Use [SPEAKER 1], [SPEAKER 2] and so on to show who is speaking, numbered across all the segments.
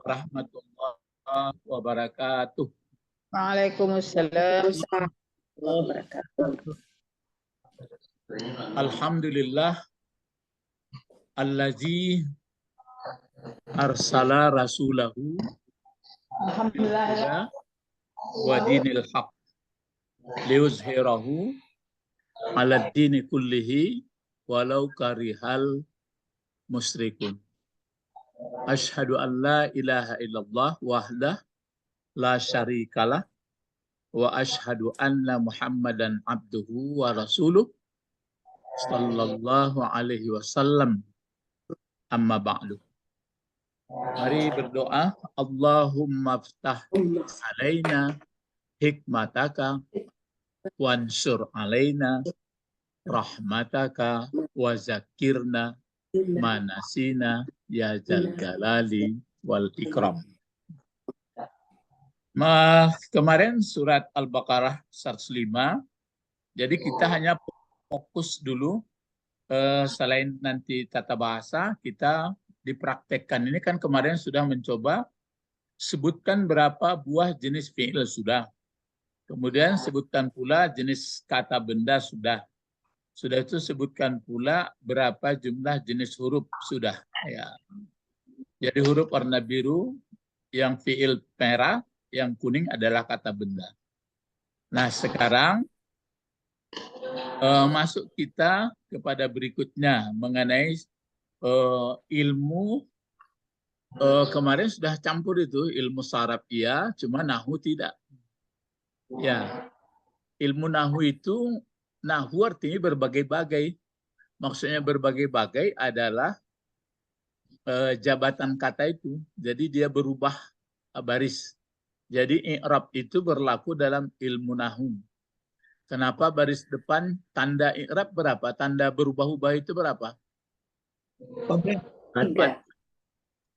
[SPEAKER 1] warahmatullahi wabarakatuh.
[SPEAKER 2] Waalaikumsalam warahmatullahi wabarakatuh.
[SPEAKER 1] Alhamdulillah allazi arsala rasulahu
[SPEAKER 2] Alhamdulillah.
[SPEAKER 1] wa dinil haq liuzhirahu ala dini kullihi walau karihal musyrikun. Asyhadu an la ilaha illallah wahdah la syarikalah wa asyhadu anna Muhammadan abduhu wa rasuluh sallallahu alaihi wasallam. Amma ba'du. Mari berdoa. Allahumma ftah alaina hikmataka wansur alaina rahmataka wa zakirna manasina ya jal jalali wal ikram. Kemarin surat Al-Baqarah 105. Jadi kita hanya fokus dulu, selain nanti tata bahasa, kita dipraktekkan. Ini kan kemarin sudah mencoba sebutkan berapa buah jenis fi'il sudah. Kemudian sebutkan pula jenis kata benda sudah. Sudah itu sebutkan pula berapa jumlah jenis huruf sudah. Ya. Jadi huruf warna biru, yang fi'il merah, yang kuning adalah kata benda. Nah sekarang masuk kita kepada berikutnya mengenai ilmu. Kemarin sudah campur itu ilmu saraf ya, cuma nahu tidak. Ya, ilmu nahu itu, nahu artinya berbagai-bagai. Maksudnya berbagai-bagai adalah jabatan kata itu. Jadi dia berubah baris. Jadi i'rab itu berlaku dalam ilmu nahu. Kenapa baris depan tanda i'rab berapa? Tanda berubah-ubah itu berapa?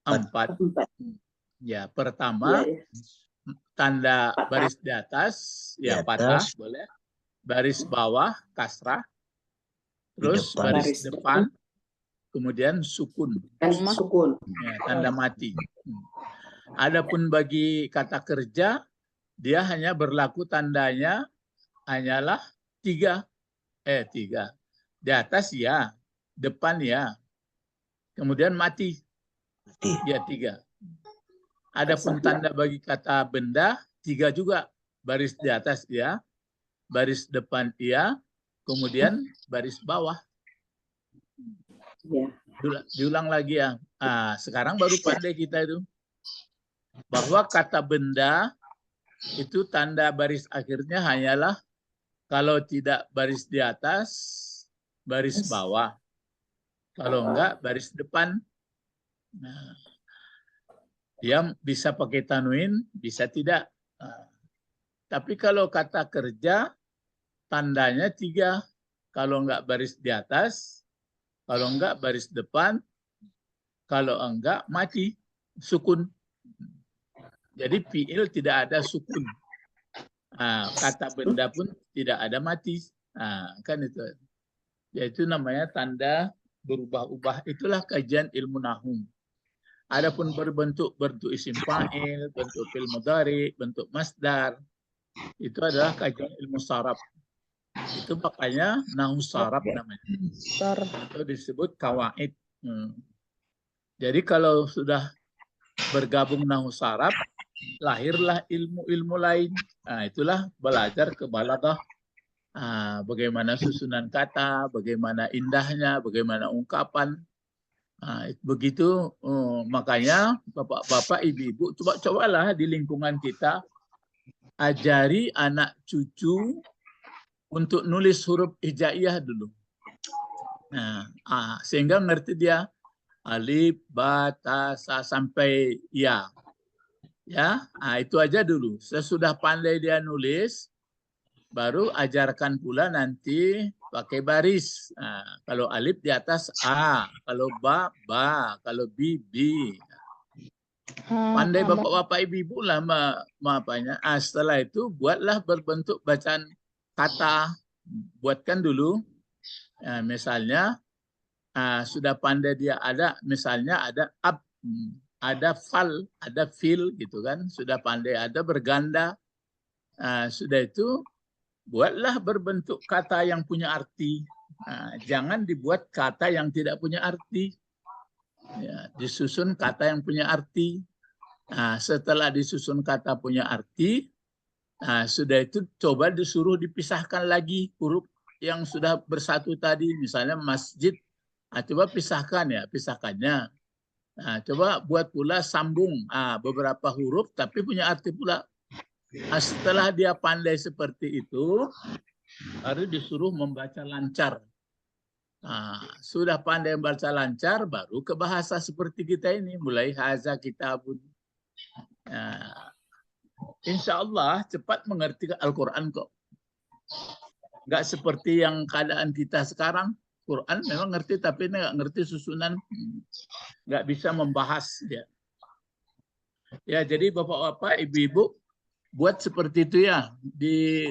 [SPEAKER 1] Empat. Ya, pertama tanda baris di atas, ya patah, boleh. Baris bawah, kasrah. Terus baris depan, kemudian sukun. Ya, tanda mati. Adapun bagi kata kerja, dia hanya berlaku tandanya hanyalah tiga. Di atas ya, depan ya, kemudian mati. Ya, tiga. Adapun tanda bagi kata benda, tiga juga. Baris di atas ya, baris depan ya, kemudian baris bawah. Diulang lagi ya. Sekarang baru pandai kita itu. Bahwa kata benda itu tanda baris akhirnya hanyalah kalau tidak baris di atas, baris bawah. Kalau enggak, baris depan. Nah, dia bisa pakai tanwin, bisa tidak. Tapi kalau kata kerja, tandanya tiga. Kalau enggak baris di atas, kalau enggak baris depan, kalau enggak mati, sukun. Jadi fi'il tidak ada sukun. Kata benda pun tidak ada mati. Kan itu. Yaitu namanya tanda berubah-ubah. Itulah kajian ilmu nahu. Adapun bentuk isim fa'il, bentuk fi'il mudhari, bentuk masdar, itu adalah kajian ilmu saraf. Itu makanya nahu saraf namanya. Itu disebut kawaid. Jadi kalau sudah bergabung nahu saraf, lahirlah ilmu-ilmu lain. Itulah belajar ke balaghah. Bagaimana susunan kata, bagaimana indahnya, bagaimana ungkapan. Begitu, makanya bapak-bapak, ibu-ibu, coba-cobalah di lingkungan kita, ajari anak cucu untuk nulis huruf hijaiyah dulu. Sehingga ngerti dia alif, ba, ta, sa, sampai ya. Ya, itu aja dulu. Sesudah pandai dia nulis, baru ajarkan pula nanti pakai baris. Kalau alif di atas A, kalau ba, ba, kalau bi, bi. Pandai bapak-bapak ibu-ibu lah apanya. Setelah itu buatlah berbentuk bacaan kata. Buatkan dulu. Misalnya sudah pandai dia ada, misalnya ada ab. ada fal, ada fil gitu kan, sudah pandai, ada berganda. Sudah itu buatlah berbentuk kata yang punya arti. Jangan dibuat kata yang tidak punya arti. Ya, disusun kata yang punya arti. Setelah disusun kata punya arti, sudah itu coba disuruh dipisahkan lagi huruf yang sudah bersatu tadi. Misalnya masjid, coba pisahkan ya, pisahkannya. Coba buat pula sambung beberapa huruf tapi punya arti pula. Setelah dia pandai seperti itu, baru disuruh membaca lancar. Sudah pandai membaca lancar, baru ke bahasa seperti kita ini, mulai haza kitabun. Insya Allah cepat mengerti Al-Quran kok. Nggak seperti yang keadaan kita sekarang. Quran memang ngerti, tapi nggak ngerti susunan, nggak bisa membahas dia. Ya, jadi bapak-bapak, ibu-ibu, buat seperti itu ya,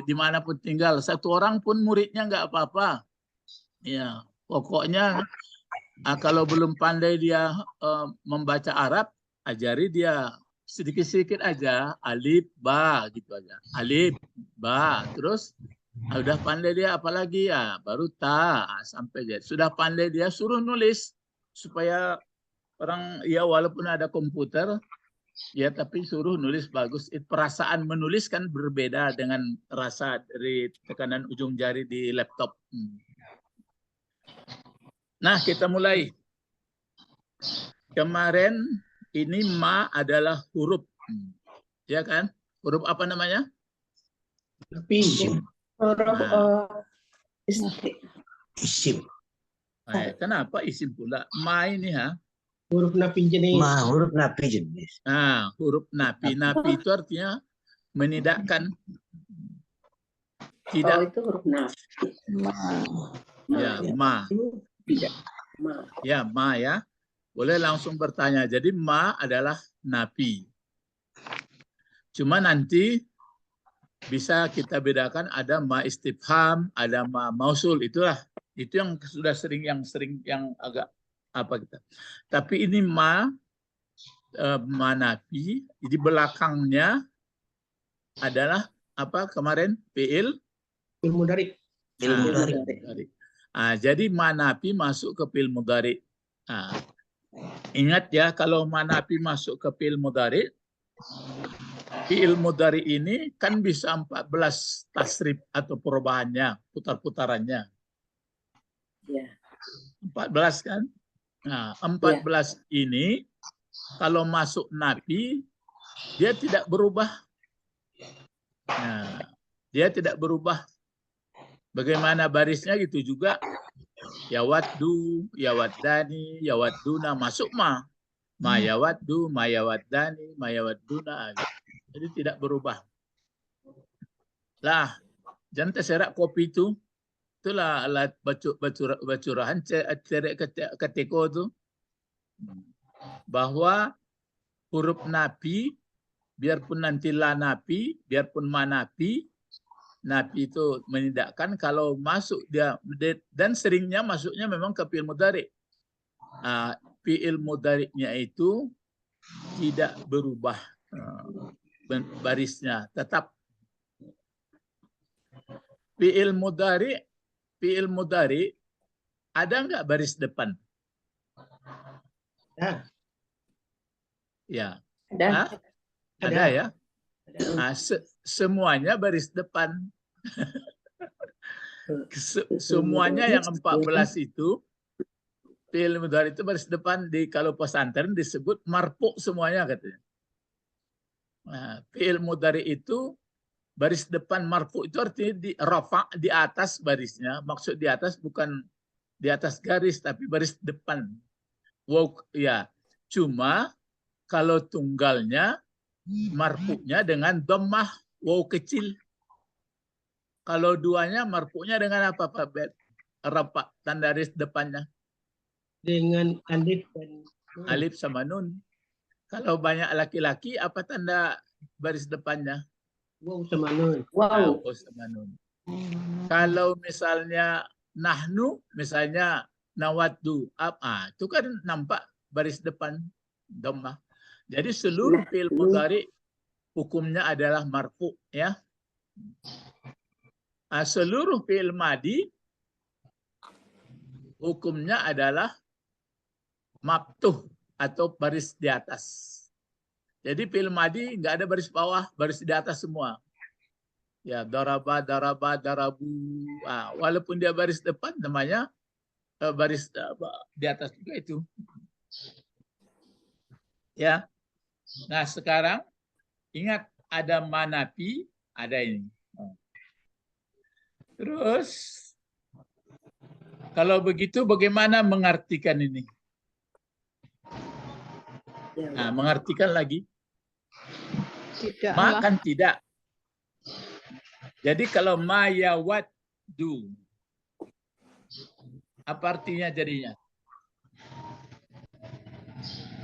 [SPEAKER 1] dimanapun tinggal. Satu orang pun muridnya nggak apa-apa. Ya, pokoknya kalau belum pandai dia membaca Arab, ajari dia sedikit-sedikit aja, alif, ba, gitu aja. Alif, ba, terus udah pandai dia apalagi ya, baru ta, sampai dia. Sudah pandai dia, suruh nulis. Supaya orang, ya walaupun ada komputer, ya tapi suruh nulis bagus. Perasaan menulis kan berbeda dengan rasa dari tekanan ujung jari di laptop. Nah, kita mulai. Kemarin ini ma adalah huruf. Ya kan? Huruf apa namanya?
[SPEAKER 2] Isim.
[SPEAKER 3] Isim.
[SPEAKER 1] Kenapa isim pula? Ma ini
[SPEAKER 2] Huruf napi jenis.
[SPEAKER 3] Huruf napi jenis.
[SPEAKER 1] Huruf napi. Napi itu artinya menidakkan. Tidak.
[SPEAKER 2] Itu huruf napi.
[SPEAKER 1] Ya, ma.
[SPEAKER 2] Tidak. Ma.
[SPEAKER 1] Ya, ma ya. Boleh langsung bertanya. Jadi ma adalah napi. Cuma nanti bisa kita bedakan, ada ma istifham, ada ma mausul. Itulah, itu yang sudah sering yang agak apa kita. Tapi ini ma napi, di belakangnya adalah apa kemarin? Fi'il
[SPEAKER 2] mudhari.
[SPEAKER 1] Jadi ma napi masuk ke fi'il mudhari. Ingat ya, kalau ma napi masuk ke fi'il mudhari, fi'il mudhari ini kan bisa 14 tasrif atau perubahannya, putar-putarannya.
[SPEAKER 2] Ya.
[SPEAKER 1] 14 kan? 14 ini kalau masuk napi, dia tidak berubah. Dia tidak berubah. Bagaimana barisnya gitu juga. Yawaddu, yawaddani, yawadduna, masuk ma. Ma yawaddu, ma yawaddani, ma yawadduna. Jadi tidak berubah. Lah, jangan terserak kopi itu. Itulah alat bacurahan cerek keteko itu. Bahwa huruf napi, biarpun nanti la napi, biarpun ma napi, napi itu menidakkan kalau masuk dia, dan seringnya masuknya memang ke fi'il mudhari. Fi'il mudhari'nya itu tidak berubah barisnya, tetap. Fi'il mudhari ada nggak baris depan? Ya. Ada ya. Semuanya baris depan. Semuanya yang 14 itu fi'il mudhari itu baris depan. Kalau pesantren disebut marfu semuanya katanya. Fi'il mudhari itu baris depan, marfu itu artinya di rafa, di atas barisnya. Maksud di atas bukan di atas garis, tapi baris depan. Wow, ya. Cuma kalau tunggalnya marfu'nya dengan dhammah waw kecil. Kalau duanya marfu'nya dengan apa Pak Bet? Rafa, tanda baris depannya.
[SPEAKER 2] Dengan alif dan nun.
[SPEAKER 1] Alif sama nun. Kalau banyak laki-laki apa tanda baris depannya?
[SPEAKER 2] Waw sama nun.
[SPEAKER 1] Waw sama nun. Kalau misalnya nahnu, misalnya nawaddu, itu kan nampak baris depan dhammah. Jadi seluruh fi'il mudhari hukumnya adalah marfu, ya. Seluruh fi'il madi hukumnya adalah maftuh atau baris di atas. Jadi fi'il madi nggak ada baris bawah, baris di atas semua. Ya, daraba, daraba, darabu. Walaupun dia baris depan, namanya baris di atas juga itu. Ya. Nah, sekarang ingat ada manafi, ada ini. Terus kalau begitu bagaimana mengartikan ini? Nah, mengartikan lagi.
[SPEAKER 4] Tidaklah.
[SPEAKER 1] Makan tidak. Jadi kalau ma yawaddu, apa artinya jadinya?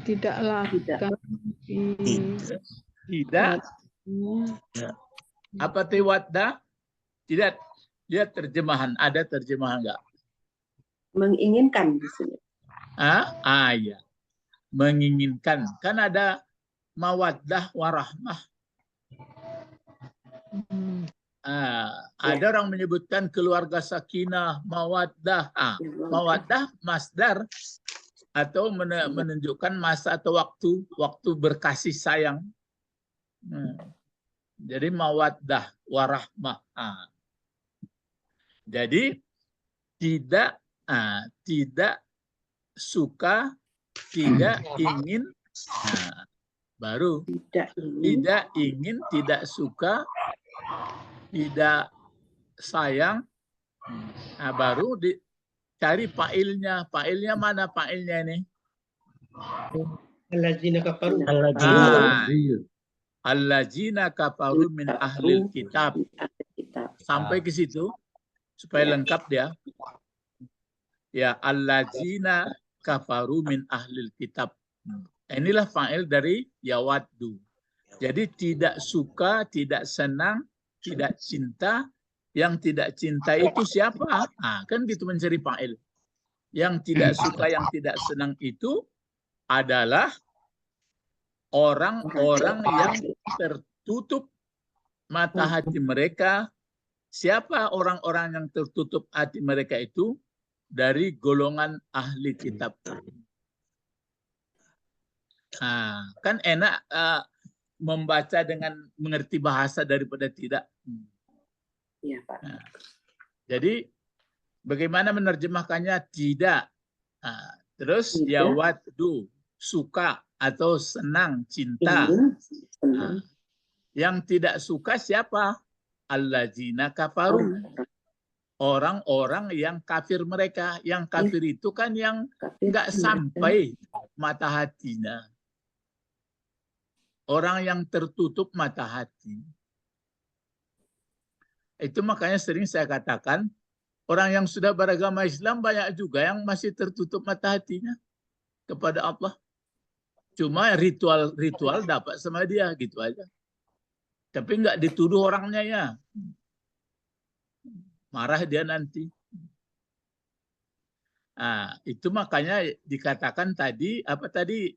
[SPEAKER 4] Tidaklah.
[SPEAKER 1] Tidak. Apa tiwadda? Tidak. Lihat terjemahan. Ada terjemahan enggak?
[SPEAKER 5] Menginginkan di sini.
[SPEAKER 1] Ya. Menginginkan. Kan ada mawaddah warahmah. Ada orang menyebutkan keluarga sakinah, mawaddah. Mawaddah masdar atau menunjukkan masa atau waktu berkasih sayang. Jadi mawaddah warahmah. Jadi tidak suka, tidak ingin, baru tidak ingin, tidak suka, tidak sayang, baru dicari fa'ilnya. Fa'ilnya mana fa'ilnya ini?
[SPEAKER 2] Allazina kafaru.
[SPEAKER 1] Allazina kafaru min ahlil kitab. Sampai ke situ supaya lengkap dia. Ya, allazina kafaru min ahlil kitab. Inilah fa'il dari yawaddu. Jadi tidak suka, tidak senang, tidak cinta. Yang tidak cinta itu siapa? Kan gitu mencari fa'il. Yang tidak suka, yang tidak senang itu adalah orang-orang yang tertutup mata hati mereka. Siapa orang-orang yang tertutup hati mereka itu? Dari golongan ahli kitab. Kan enak membaca dengan mengerti bahasa daripada tidak.
[SPEAKER 5] Iya, Pak.
[SPEAKER 1] Jadi bagaimana menerjemahkannya? Tidak. Terus yawaddu, suka atau senang, cinta. Yang tidak suka siapa? Allazina kafaru. Orang-orang yang kafir mereka. Yang kafir itu kan yang nggak sampai mata hatinya. Orang yang tertutup mata hati. Itu makanya sering saya katakan, orang yang sudah beragama Islam banyak juga yang masih tertutup mata hatinya kepada Allah. Cuma ritual dapat sama dia, gitu aja. Tapi nggak dituduh orangnya ya. Marah dia nanti. Itu makanya dikatakan tadi,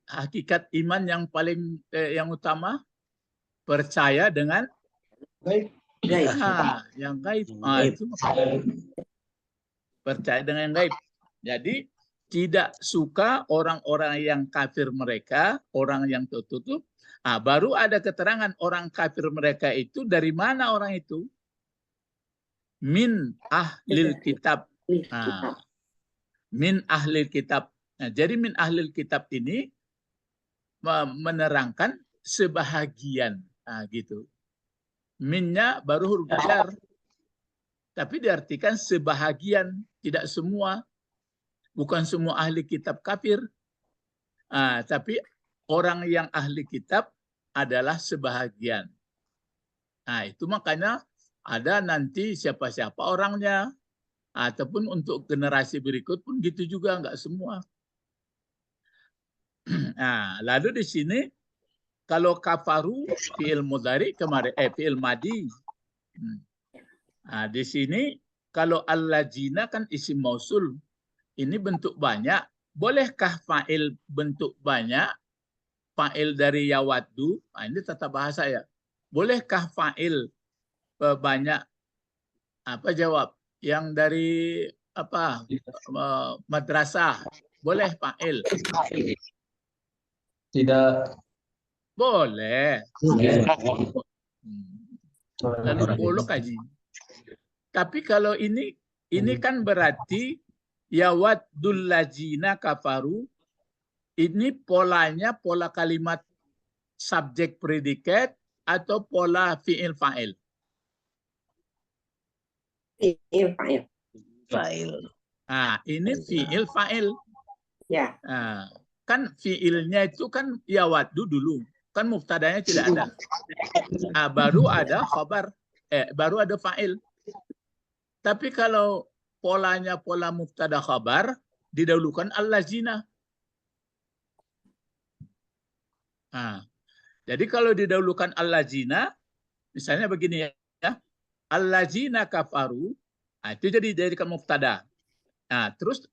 [SPEAKER 1] hakikat iman yang paling yang utama, percaya dengan
[SPEAKER 2] Baik.
[SPEAKER 1] yang gaib. Itu percaya dengan yang gaib. Jadi tidak suka orang-orang yang kafir mereka, orang yang tertutup. Baru ada keterangan orang kafir mereka itu dari mana orang itu? Min ahlil kitab. Min ahlil kitab. Jadi min ahlil kitab ini menerangkan sebahagian. Gitu. Minnya baru huruf jar. Tapi diartikan sebahagian, tidak semua. Bukan semua ahli kitab kafir. Tapi orang yang ahli kitab adalah sebahagian. Itu makanya ada nanti siapa-siapa orangnya. Ataupun untuk generasi berikut pun gitu juga, nggak semua. Lalu di sini kalau kafaru fi'il mudhari kemarin fi'il madi. Di sini kalau allazina kan isim mausul. Ini bentuk banyak. Bolehkah fa'il bentuk banyak? fa'il dari yawaddu, nah ini tata bahasa ya. Bolehkah fa'il banyak? Apa jawab? Yang dari apa? Madrasah. Boleh fa'il?
[SPEAKER 6] Tidak.
[SPEAKER 1] Boleh. Lalu bolok aja. Tapi kalau ini kan berarti yawaddul ladzina kafaru, ini polanya pola kalimat subjek predikat atau pola fi'il fa'il?
[SPEAKER 5] Fa'il.
[SPEAKER 3] Fa'il.
[SPEAKER 1] Nah, ini fi'il fa'il.
[SPEAKER 5] Ya.
[SPEAKER 1] Nah, kan fi'ilnya itu kan yawaddu dulu. Kan muftadanya tidak ada. Nah, baru ada khabar. Baru ada fa'il. Tapi kalau polanya pola muftada khabar, didahulukan allazina. Nah, jadi kalau didahulukan allazina, misalnya begini ya, allazina kafaru, nah itu dijadikan muftada. Nah, terus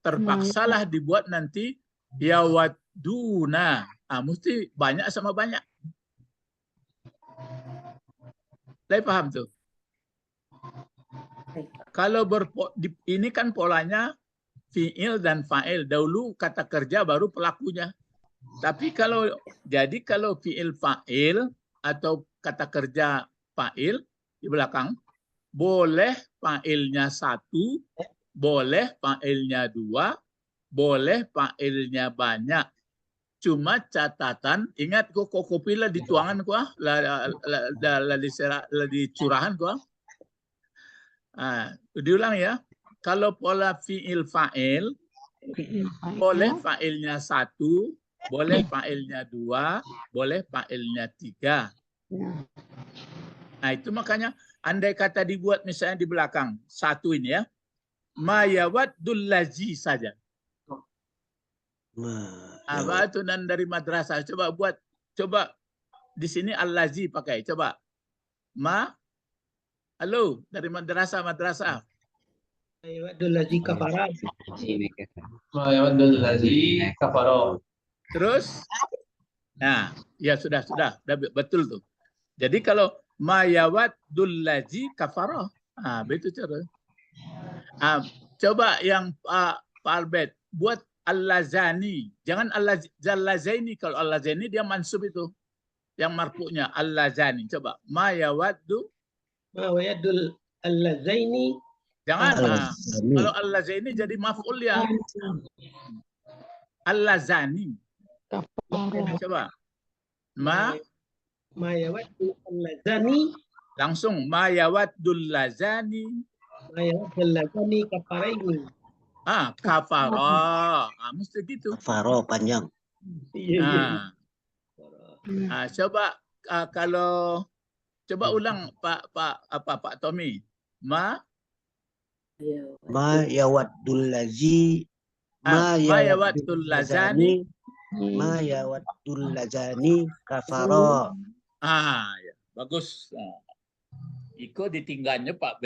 [SPEAKER 1] terpaksalah dibuat nanti yawadduna. Nah, mesti banyak sama banyak. Saya paham tuh. Kalau ini kan polanya fi'il dan fa'il. Dahulu kata kerja baru pelakunya. Tapi kalau fi'il fa'il atau kata kerja fa'il di belakang, boleh fa'ilnya 1, boleh fa'ilnya 2, boleh fa'ilnya banyak. Cuma catatan, ingat kok kopi lah dituangan kok, lah dicurahan kok. Diulang ya. Kalau pola fi'il fa'il, boleh fa'ilnya 1, boleh fa'ilnya 2, boleh fa'ilnya 3. Nah itu makanya andai kata dibuat misalnya di belakang 1 ini ya, ma yawaddul ladzi saja. Apa itu dan dari madrasah? Coba di sini al-ladzi pakai. Coba halo dari madrasah.
[SPEAKER 2] Yawaddul ladzi kafara.
[SPEAKER 6] Yawaddul ladzi kafara.
[SPEAKER 1] Terus, nah, ya sudah betul tuh. Jadi kalau ma yawaddul ladzi kafara, betul cara. Coba yang Pak Albert buat al-lazani, jangan al-lazaini. Kalau al-lazaini dia mansub itu, yang marfu'nya al-lazani. Coba ma yawaddul
[SPEAKER 2] al-lazaini.
[SPEAKER 1] Jangan. Kalau al-lazaini jadi maf'ul ya. Al-lazani. Coba. Ma
[SPEAKER 2] yawaddul al-lazani.
[SPEAKER 1] Langsung ma yawaddul lazani.
[SPEAKER 2] Ma yawaddul lazani kafaraini.
[SPEAKER 1] Kafara. Mesti gitu.
[SPEAKER 3] Kafara panjang.
[SPEAKER 2] Iya.
[SPEAKER 1] Coba kalau coba ulang Pak Tommy. Ma
[SPEAKER 3] yawaddul ladzi
[SPEAKER 1] ma yawaddul lazani
[SPEAKER 3] kafara.
[SPEAKER 1] Ya, bagus. Iko ditinggalnya Pak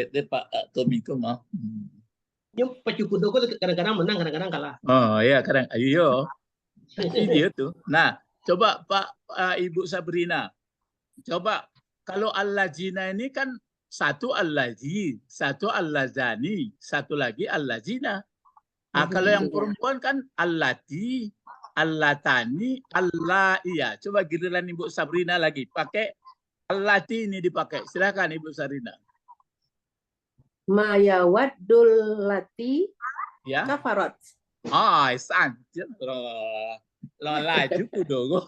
[SPEAKER 1] Tommy itu mah.
[SPEAKER 2] Yang pacukudoko kadang-kadang menang, kadang-kadang kalah.
[SPEAKER 1] Oh ya, ayo. Video tuh. Nah, coba Ibu Sabrina. Coba kalau al-ladzina ini kan satu al-ladzi, satu al-ladzani, satu lagi al-ladzina. Kalau yang perempuan kan al-lati, al-latani, al-laiya. Coba giliran Ibu Sabrina lagi. Pakai al-lati ini dipakai. Silakan Ibu Sabrina.
[SPEAKER 5] Ma yawaddul lati
[SPEAKER 1] Ya.
[SPEAKER 5] kafarat.
[SPEAKER 1] Sanjir. Lo laju kudo.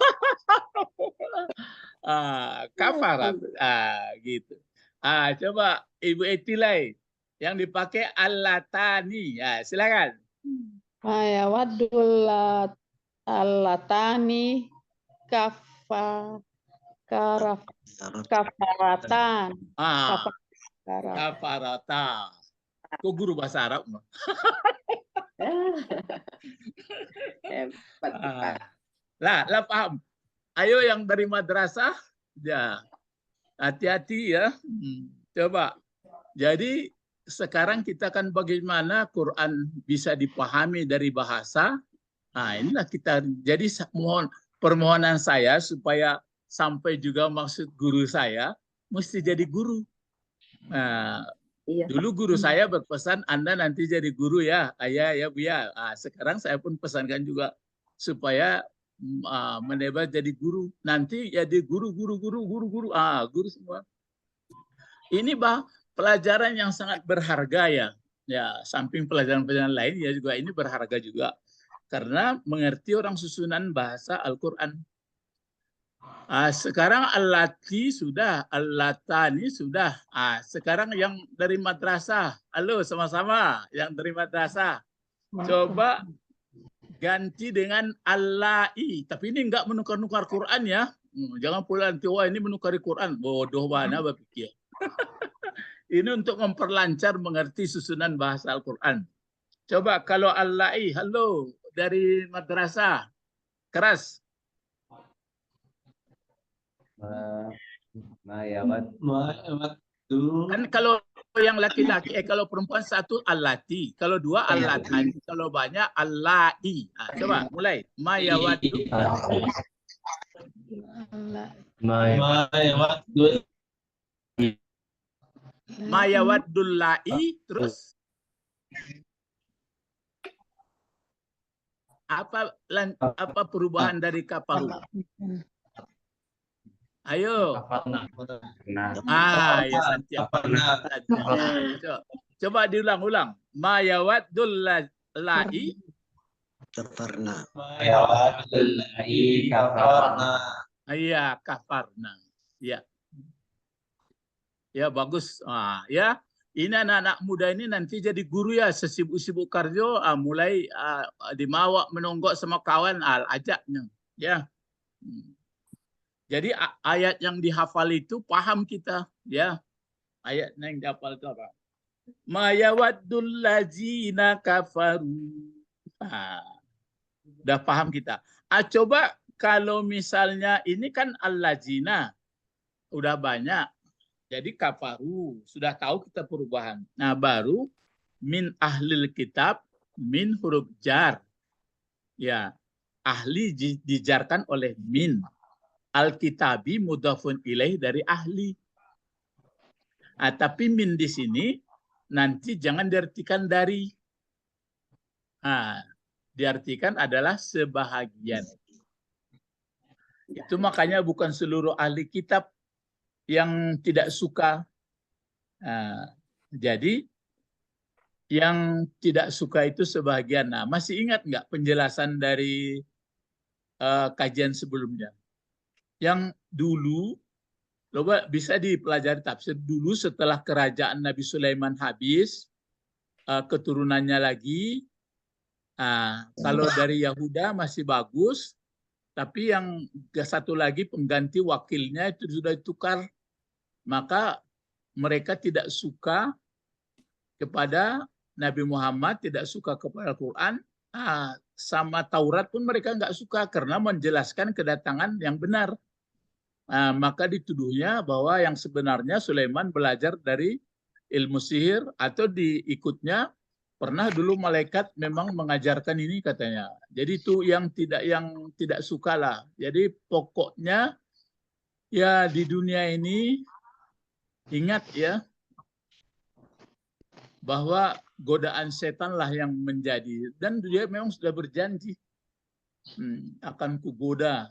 [SPEAKER 1] Kafarat. Gitu. Coba Ibu Etilai yang dipakai al-latani. Silakan.
[SPEAKER 4] Yawaddul latani kafaratan.
[SPEAKER 1] Kafarata. Kok guru bahasa Arab? Lah paham. Ayo yang dari madrasah, ya hati-hati ya. Coba. Jadi sekarang kita kan bagaimana Quran bisa dipahami dari bahasa. Inilah kita. Jadi mohon permohonan saya supaya sampai juga maksud guru saya, mesti jadi guru. Nah,
[SPEAKER 5] Iya.
[SPEAKER 1] dulu guru saya berpesan, Anda nanti jadi guru ya, ayah ya bu ya. Sekarang saya pun pesankan juga supaya menebar jadi guru. Nanti jadi guru semua. Ini pelajaran yang sangat berharga ya. Ya, samping pelajaran-pelajaran lain ya juga ini berharga juga. Karena mengerti orang susunan bahasa Al-Quran. Sekarang al-lati sudah, al-latani sudah. Sekarang yang dari madrasah. Halo sama-sama yang dari madrasah. Coba ganti dengan al-lai. Tapi ini enggak menukar-nukar Quran ya. Jangan pula nanti, wah ini menukari Quran. Bodoh mana berpikir. Ini untuk memperlancar mengerti susunan bahasa Al-Quran. Coba kalau al-lai, halo dari madrasah. Keras. Kan kalau yang laki-laki, kalau perempuan satu al-lati, kalau dua al-latani, kalau banyak al-lai. Coba mulai. Mayawadu. Mayawaddul lai, terus apa perubahan dari kafaru? Ayo. Ya Santiago. Coba diulang-ulang. Mayawaddul lai.
[SPEAKER 3] Kafarna.
[SPEAKER 6] Mayawaddul lai kafarna.
[SPEAKER 1] Iya, kafarna. Ya. Ya bagus. Ya, ini anak-anak muda ini nanti jadi guru ya, sesibuk-sibuk kerja, mulai dimawak menonggok sama kawan, ajaknya. Ya. Jadi ayat yang dihafal itu paham kita, ya. Ayat yang dihafal itu apa? Ma yawaddul ladzina kafaru. Udah paham kita. Coba kalau misalnya ini kan al-ladzina udah banyak. Jadi kafaru, sudah tahu kita perubahan. Nah, baru min ahlil kitab, min huruf jar. Ya, ahli dijarkan oleh min. Al-kitabi mudhafun ilaih dari ahli. Tapi min di sini nanti jangan diartikan dari. Diartikan adalah sebahagian. Itu makanya bukan seluruh ahli kitab yang tidak suka. Jadi yang tidak suka itu sebahagian. Nah, masih ingat nggak penjelasan dari kajian sebelumnya? Yang dulu, coba bisa dipelajari tafsir dulu setelah kerajaan Nabi Sulaiman habis, keturunannya lagi. Kalau dari Yahuda masih bagus, tapi yang satu lagi pengganti wakilnya itu sudah ditukar. Maka mereka tidak suka kepada Nabi Muhammad, tidak suka kepada Al-Quran, sama Taurat pun mereka nggak suka karena menjelaskan kedatangan yang benar. Maka dituduhnya bahwa yang sebenarnya Sulaiman belajar dari ilmu sihir atau diikutnya pernah dulu malaikat memang mengajarkan ini katanya. Jadi itu yang tidak suka lah. Jadi pokoknya ya di dunia ini ingat ya, bahwa godaan setanlah yang menjadi, dan dia memang sudah berjanji akan kugoda.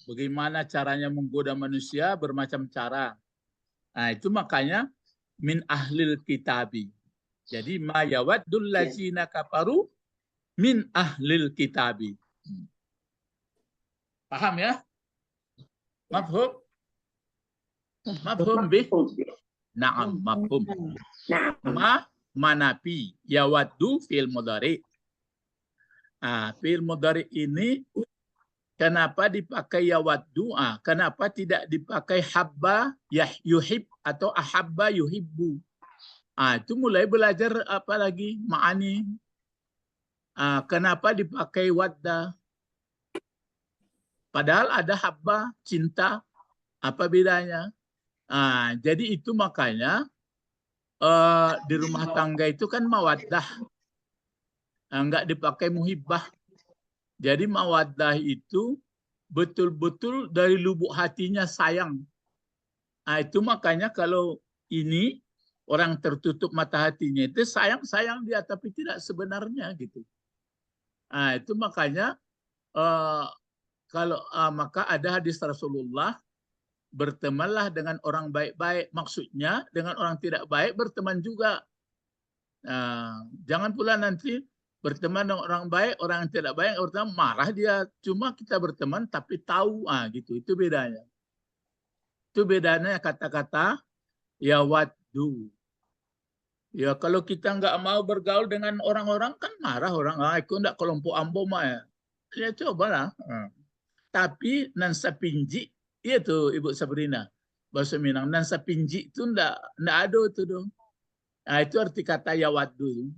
[SPEAKER 1] Bagaimana caranya menggoda manusia, bermacam cara. Nah, itu makanya min ahlil kitabi. Jadi ma yawaddul ladzina kafaru min ahlil kitabi. Paham ya? Mafhum? Mafhum bih? Na'am, mafhum. Ma manafi yawaddu fil mudhari. Fil mudhari ini kenapa dipakai yawaddu? Kenapa tidak dipakai habba yuhib atau ahabba yuhibbu? Itu mulai belajar apa lagi? Ma'ani. Kenapa dipakai wadda? Padahal ada habba, cinta. Apa bedanya? Jadi itu makanya di rumah tangga itu kan mawaddah. Enggak dipakai muhibbah. Jadi mawaddah itu betul-betul dari lubuk hatinya sayang. Itu makanya kalau ini orang tertutup mata hatinya itu sayang dia tapi tidak sebenarnya gitu. Itu makanya maka ada hadis Rasulullah, bertemanlah dengan orang baik-baik, maksudnya dengan orang tidak baik berteman juga. Jangan pula nanti berteman dengan orang baik, orang yang tidak baik, orang marah dia. Cuma kita berteman tapi tahu, gitu. Itu bedanya. Itu bedanya kata-kata ya waddu. Ya kalau kita nggak mau bergaul dengan orang-orang kan marah orang. Aku nggak kelompok ambo mah ya. Ya cobalah. Tapi nan sapinji itu Ibu Sabrina bahasa Minang, nan sapinji itu ndak ada itu dong. Itu arti kata ya waddu.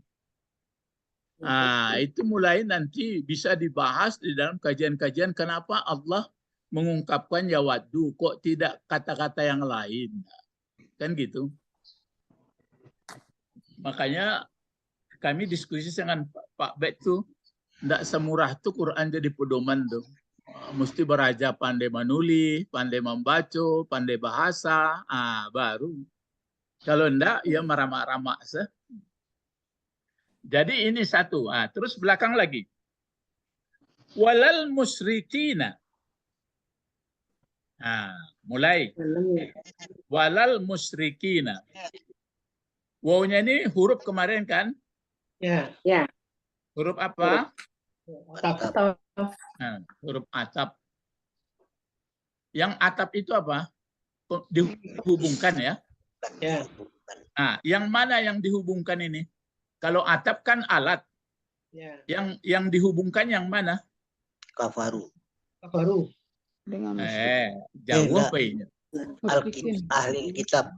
[SPEAKER 1] Itu mulai nanti bisa dibahas di dalam kajian-kajian kenapa Allah mengungkapkan ya waddu, kok tidak kata-kata yang lain. Kan gitu. Makanya kami diskusi dengan Pak Bet tuh, tidak semurah tuh Quran jadi pedoman tuh. Mesti beraja pandai menulis, pandai membaca, pandai bahasa, baru. Kalau enggak, ya marah-marah. Jadi ini satu. Terus belakang lagi. Walal musyrikina. Mulai. Walal musyrikina. Wawnya ini huruf kemarin kan?
[SPEAKER 2] Ya.
[SPEAKER 5] Ya.
[SPEAKER 1] Huruf apa?
[SPEAKER 2] Atap.
[SPEAKER 1] Huruf atap. Yang atap itu apa? Dihubungkan ya.
[SPEAKER 2] Ya.
[SPEAKER 1] Yang mana yang dihubungkan ini? Kalau atap kan alat.
[SPEAKER 2] Ya.
[SPEAKER 1] Yang dihubungkan yang mana?
[SPEAKER 3] Kafaru.
[SPEAKER 2] Baru.
[SPEAKER 4] Dengan
[SPEAKER 1] Jauh apa ini?
[SPEAKER 3] Ahli kitab.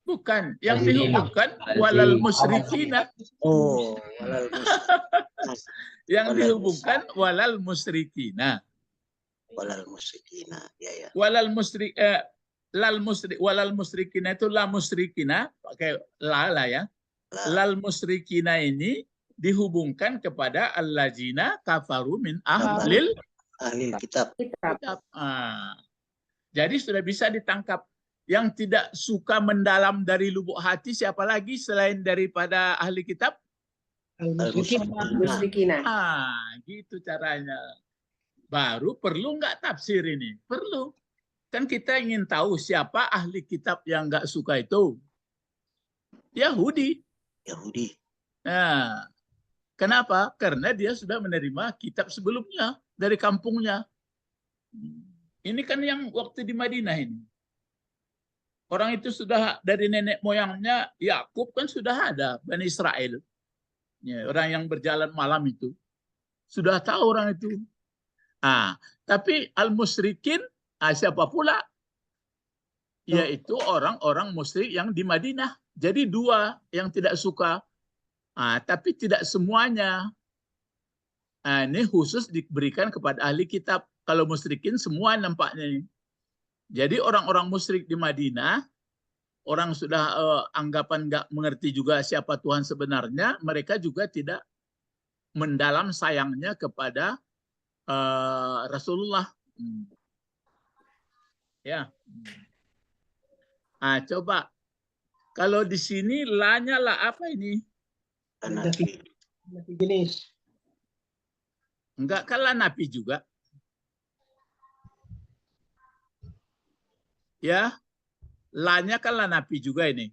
[SPEAKER 1] Bukan. Yang
[SPEAKER 6] Ahli
[SPEAKER 1] dihubungkan walal musyrikina.
[SPEAKER 3] Oh, walal
[SPEAKER 1] Yang dihubungkan walal musyrikina.
[SPEAKER 3] walal musyrikina. Ya.
[SPEAKER 1] Walal musyrikina itu la musyrikina pakai la ya. Lal musyrikina ini dihubungkan kepada allazina kafaru min ahli
[SPEAKER 3] kitab.
[SPEAKER 1] Jadi sudah bisa ditangkap. Yang tidak suka mendalam dari lubuk hati siapa lagi selain daripada ahli kitab?
[SPEAKER 5] Musyrikina.
[SPEAKER 1] Gitu caranya. Baru perlu nggak tafsir ini? Perlu. Kan kita ingin tahu siapa ahli kitab yang nggak suka itu. Yahudi. Kenapa? Karena dia sudah menerima kitab sebelumnya dari kampungnya. Ini kan yang waktu di Madinah ini. Orang itu sudah dari nenek moyangnya, Yakub kan sudah ada, Bani Israel. Orang yang berjalan malam itu. Sudah tahu orang itu. Tapi al-musyrikin, siapa pula? Yaitu orang-orang musyrik yang di Madinah. Jadi dua yang tidak suka. Tapi tidak semuanya. Ini khusus diberikan kepada ahli kitab. Kalau musyrikin semua nampaknya. Jadi orang-orang musyrik di Madinah, orang sudah anggapan nggak mengerti juga siapa Tuhan sebenarnya, mereka juga tidak mendalam sayangnya kepada Rasulullah. Ya. Coba kalau di sini la-nya lah apa ini?
[SPEAKER 2] Nafi jenis.
[SPEAKER 1] Enggak, kan la nafi juga. Ya, la-nya kan la nafi juga ini.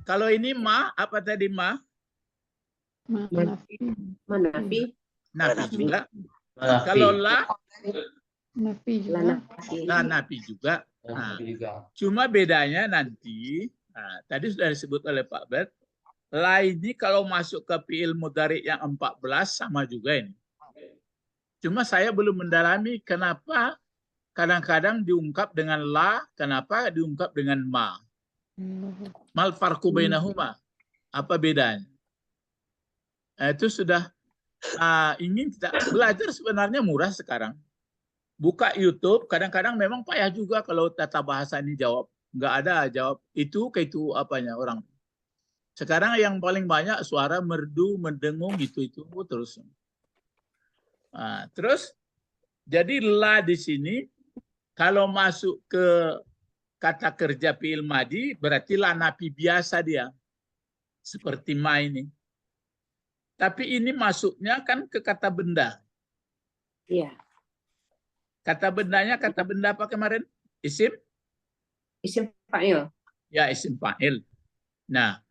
[SPEAKER 1] Kalau ini ma, apa tadi ma?
[SPEAKER 5] Manafi.
[SPEAKER 1] Nafi juga. Kalau la,
[SPEAKER 4] Nafi juga.
[SPEAKER 1] la nafi juga. Cuma bedanya nanti, tadi sudah disebut oleh Pak Bet, la ini kalau masuk ke fi'il mudhari yang 14 sama juga ini. Cuma saya belum mendalami kenapa kadang-kadang diungkap dengan la, kenapa diungkap dengan ma. Mal farqu bainahuma. Apa bedanya? Itu sudah ingin kita belajar sebenarnya murah sekarang. Buka YouTube, kadang-kadang memang payah juga kalau tata bahasa ini jawab. Nggak ada jawab itu ke itu apanya orang. Sekarang yang paling banyak suara merdu, mendengung itu terus. Terus Jadi la di sini kalau masuk ke kata kerja fi'il madi berarti la nafi biasa dia. Seperti ma ini. Tapi ini masuknya kan ke kata benda.
[SPEAKER 5] Iya.
[SPEAKER 1] Kata bendanya kata benda apa kemarin? Isim?
[SPEAKER 5] Isim fa'il.
[SPEAKER 1] Ya, isim fa'il. Nah,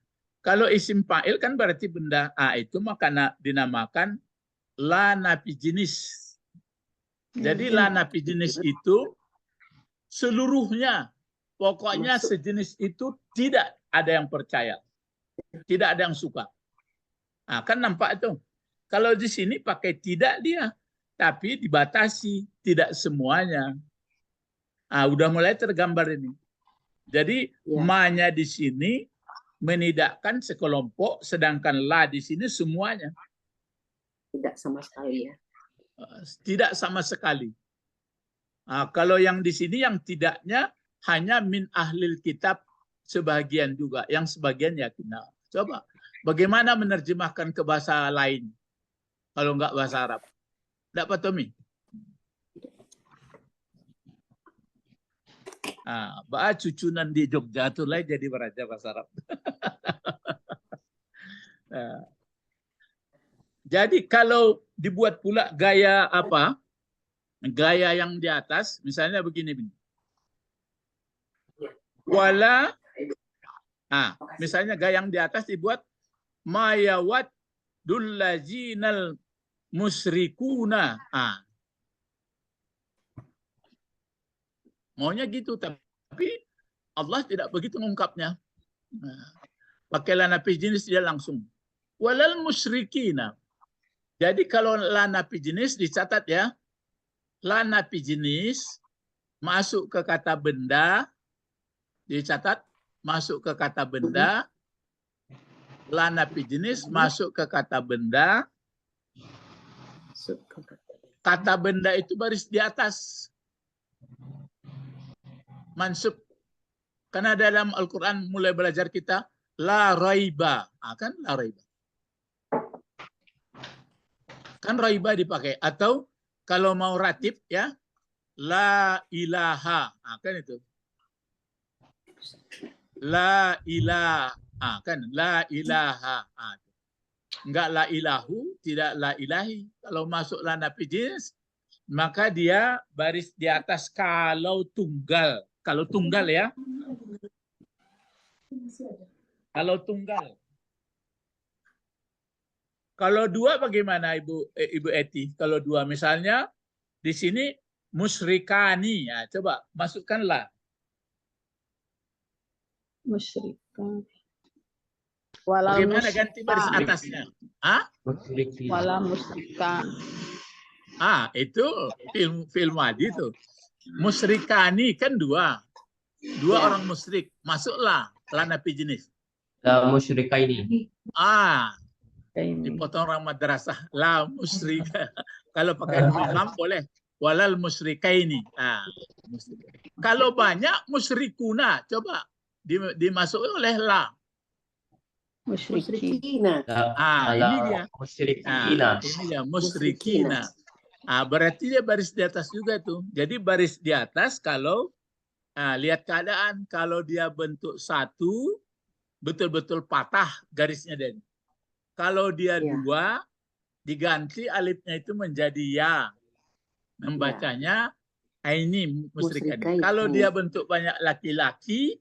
[SPEAKER 1] kalau isim fa'il kan berarti benda. Itu maka dinamakan la nafi jenis. Jadi la nafi jenis itu seluruhnya, pokoknya sejenis itu tidak ada yang percaya. Tidak ada yang suka. Nah, kan nampak itu. Kalau di sini pakai tidak dia, tapi dibatasi, tidak semuanya. Udah mulai tergambar ini. Jadi ma-nya di sini menidakkan sekelompok, sedangkan la di sini semuanya.
[SPEAKER 5] Tidak sama sekali ya.
[SPEAKER 1] Tidak sama sekali. Kalau yang di sini yang tidaknya hanya min ahlil kitab sebagian juga, yang sebagian yakin. Coba bagaimana menerjemahkan ke bahasa lain kalau nggak bahasa Arab? Tidak Pak Tommy? Cucunan di Jogja tuh lah jadi beraja bahasa Arab. Jadi kalau dibuat pula gaya apa? Gaya yang di atas, misalnya begini. Wala, misalnya gaya yang di atas dibuat mayawat dullajinal musyrikuna. Maunya gitu, tapi Allah tidak begitu mengungkapnya. Pakai la nafi jenis dia langsung. Walal musyrikina. Jadi kalau la nafi jenis dicatat ya, la nafi jenis masuk ke kata benda, dicatat masuk ke kata benda, la nafi jenis masuk ke kata benda, kata benda itu baris di atas. Mansub. Karena dalam Al-Quran mulai belajar kita, la raiba. Kan la raiba. Kan raiba dipakai. Atau kalau mau ratib ya, la ilaha. Kan itu. La ilaha. Kan la ilaha. Enggak la ilahu, tidak la ilahi. Kalau masuk la nafi jenis, maka dia baris di atas kalau tunggal. Kalau tunggal ya. Kalau tunggal. Kalau dua bagaimana Ibu Eti? Kalau dua misalnya di sini musyrikani. Ya, coba masukkanlah.
[SPEAKER 4] Musyrikan.
[SPEAKER 1] Bagaimana ganti baris atasnya?
[SPEAKER 4] Wala musyrika.
[SPEAKER 1] Itu film madi itu. Musyrikani kan dua orang musyrik, masuklah la nafi jenis.
[SPEAKER 6] La musyrika ini.
[SPEAKER 1] Dipotong orang madrasah la musyrika. Kalau pakai imam boleh walal musyrikaini. Kalau banyak musyrikuna, coba dimasuki oleh la.
[SPEAKER 5] Musyrikina.
[SPEAKER 1] Ini dia.
[SPEAKER 6] Musyrikina.
[SPEAKER 1] Ini dia musyrikina. Berarti dia baris di atas juga tuh. Jadi baris di atas kalau lihat keadaan, kalau dia bentuk satu betul-betul patah garisnya dan kalau dia dua diganti alifnya itu menjadi ya. Membacanya ini musyrikani. Kalau dia bentuk banyak laki-laki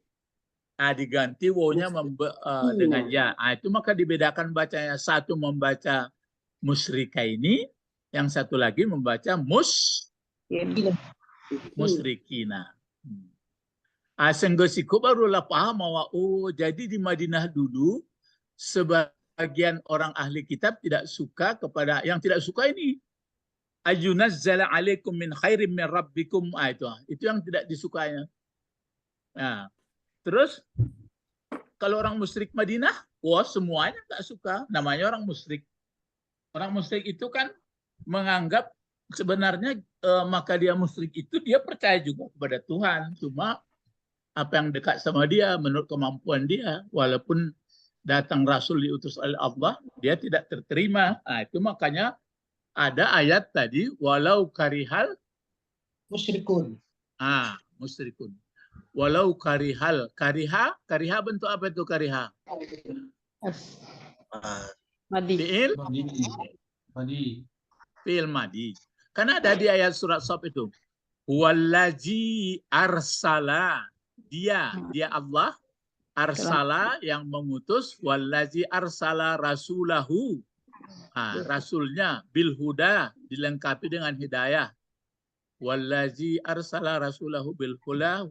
[SPEAKER 1] diganti wawnya dengan ya. Itu maka dibedakan bacanya, satu membaca musyrikaini, yang satu lagi membaca musyrikina. Senggosiku barulah paham bahwa jadi di Madinah dulu sebagian orang ahli kitab tidak suka kepada yang tidak suka ini. Ayunazzala alaikum min khairim min rabbikum. Itu yang tidak disukanya. Terus kalau orang musyrik Madinah, semuanya tak suka. Namanya orang musyrik. Orang musyrik itu kan menganggap sebenarnya maka dia musyrik itu dia percaya juga kepada Tuhan, cuma apa yang dekat sama dia menurut kemampuan dia, walaupun datang Rasul diutus oleh Allah, dia tidak terterima. Itu makanya ada ayat tadi walau karihal
[SPEAKER 2] Musyrikun.
[SPEAKER 1] Musyrikun. Walau karihal. Kariha bentuk apa itu kariha?
[SPEAKER 4] Madi.
[SPEAKER 1] Fi'il? Fi'il madi. Karena ada di ayat surat Shaf itu. Wallazi arsala. Dia Allah. Arsala yang mengutus. Wallazi arsala rasulahu. Rasulnya bil huda, dilengkapi dengan hidayah. Wallazi arsala rasulahu bil huda.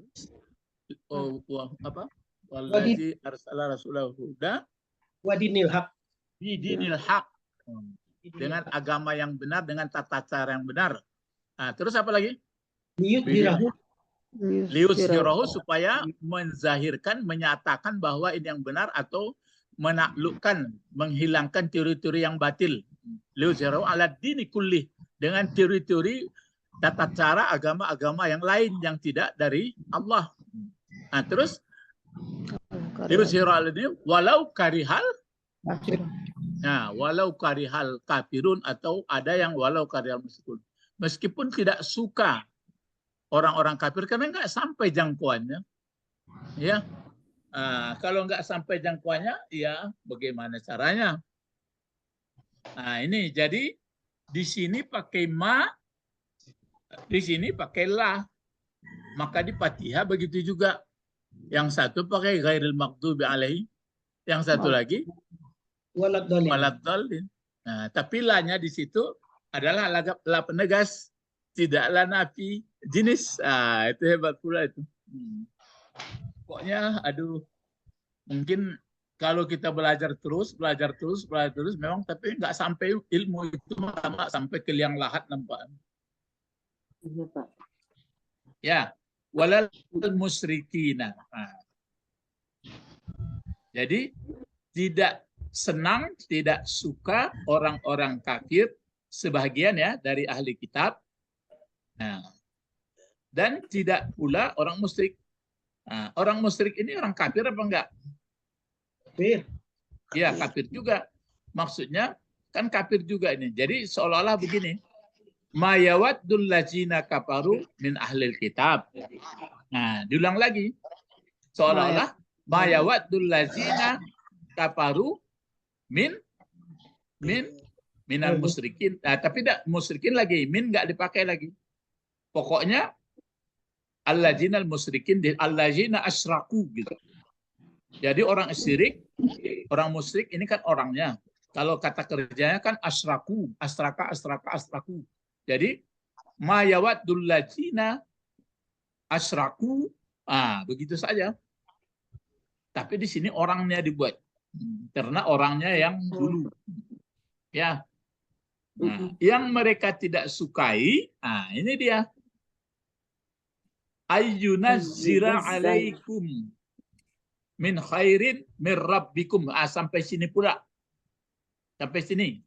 [SPEAKER 1] Wallazi arsala rasulahu huda
[SPEAKER 2] Wadinil haq.
[SPEAKER 1] bidinil haq. Dengan agama yang benar, dengan tata cara yang benar. Terus apa lagi?
[SPEAKER 2] Liyudhirahu.
[SPEAKER 1] Liyuzhirahu, supaya menzahirkan, menyatakan bahwa ini yang benar atau menaklukkan, menghilangkan teori-teori yang batil. Liyuzhirahu ala dini kullih, dengan teori-teori tata cara agama-agama yang lain yang tidak dari Allah. Terus liyuzhirahu ala dini walau karihal. Walau karihal kafirun, atau ada yang walau karihal musyrikun. Meskipun tidak suka orang-orang kafir, karena nggak sampai jangkauannya. Ya. Kalau nggak sampai jangkauannya, ya bagaimana caranya? Ini jadi di sini pakai ma, di sini pakai la. Maka di Fatihah begitu juga. Yang satu pakai ghairil maghdubi alaihi, yang satu lagi waladhdallin. Tapi la-nya di situ adalah la penegas, tidaklah nafi jenis. Itu hebat pula itu. Pokoknya mungkin kalau kita belajar terus, memang, tapi nggak sampai ilmu itu sampai ke liang lahat nampak.
[SPEAKER 5] Iya, Pak.
[SPEAKER 1] Ya, walal musyrikina. Jadi tidak senang, tidak suka orang-orang kafir, sebagian ya dari ahli kitab. Dan tidak pula orang musyrik. Orang musyrik ini orang kafir apa enggak?
[SPEAKER 2] Kafir.
[SPEAKER 1] Iya, kafir juga. Maksudnya kan kafir juga ini. Jadi seolah-olah begini. Ma yawaddul ladzina kafaru min ahlil kitab. Diulang lagi. Seolah-olah ma yawaddul ladzina kafaru minal musyrikin. Tapi tidak musyrikin lagi. Min enggak dipakai lagi. Pokoknya alladzina al-musyrikin, alladzina asyraku gitu. Jadi orang syirik, orang musyrik ini kan orangnya. Kalau kata kerjanya kan asyraku, asraku. Jadi ma yawaddul ladzina asyraku, begitu saja. Tapi di sini orangnya dibuat. Karena orangnya yang dulu. Ya. Yang mereka tidak sukai, ini dia. Ayyunazzira alaikum min khairin min rabbikum. Sampai sini pula. Sampai sini.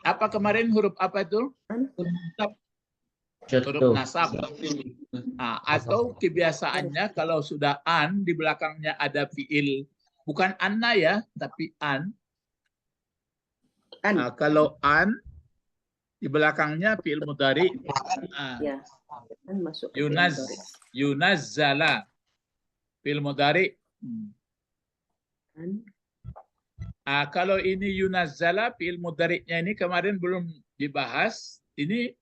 [SPEAKER 1] Apa kemarin huruf apa itu? Huruf nasab. Atau kebiasaannya kalau sudah an, di belakangnya ada fiil. Bukan anna ya, tapi an. Kalau an, di belakangnya fiil mudhari.
[SPEAKER 5] Ya. Masuk
[SPEAKER 1] Yunazzala. Fiil mudhari. Kalau ini yunazzala, fiil mudhari'nya ini kemarin belum dibahas. Ini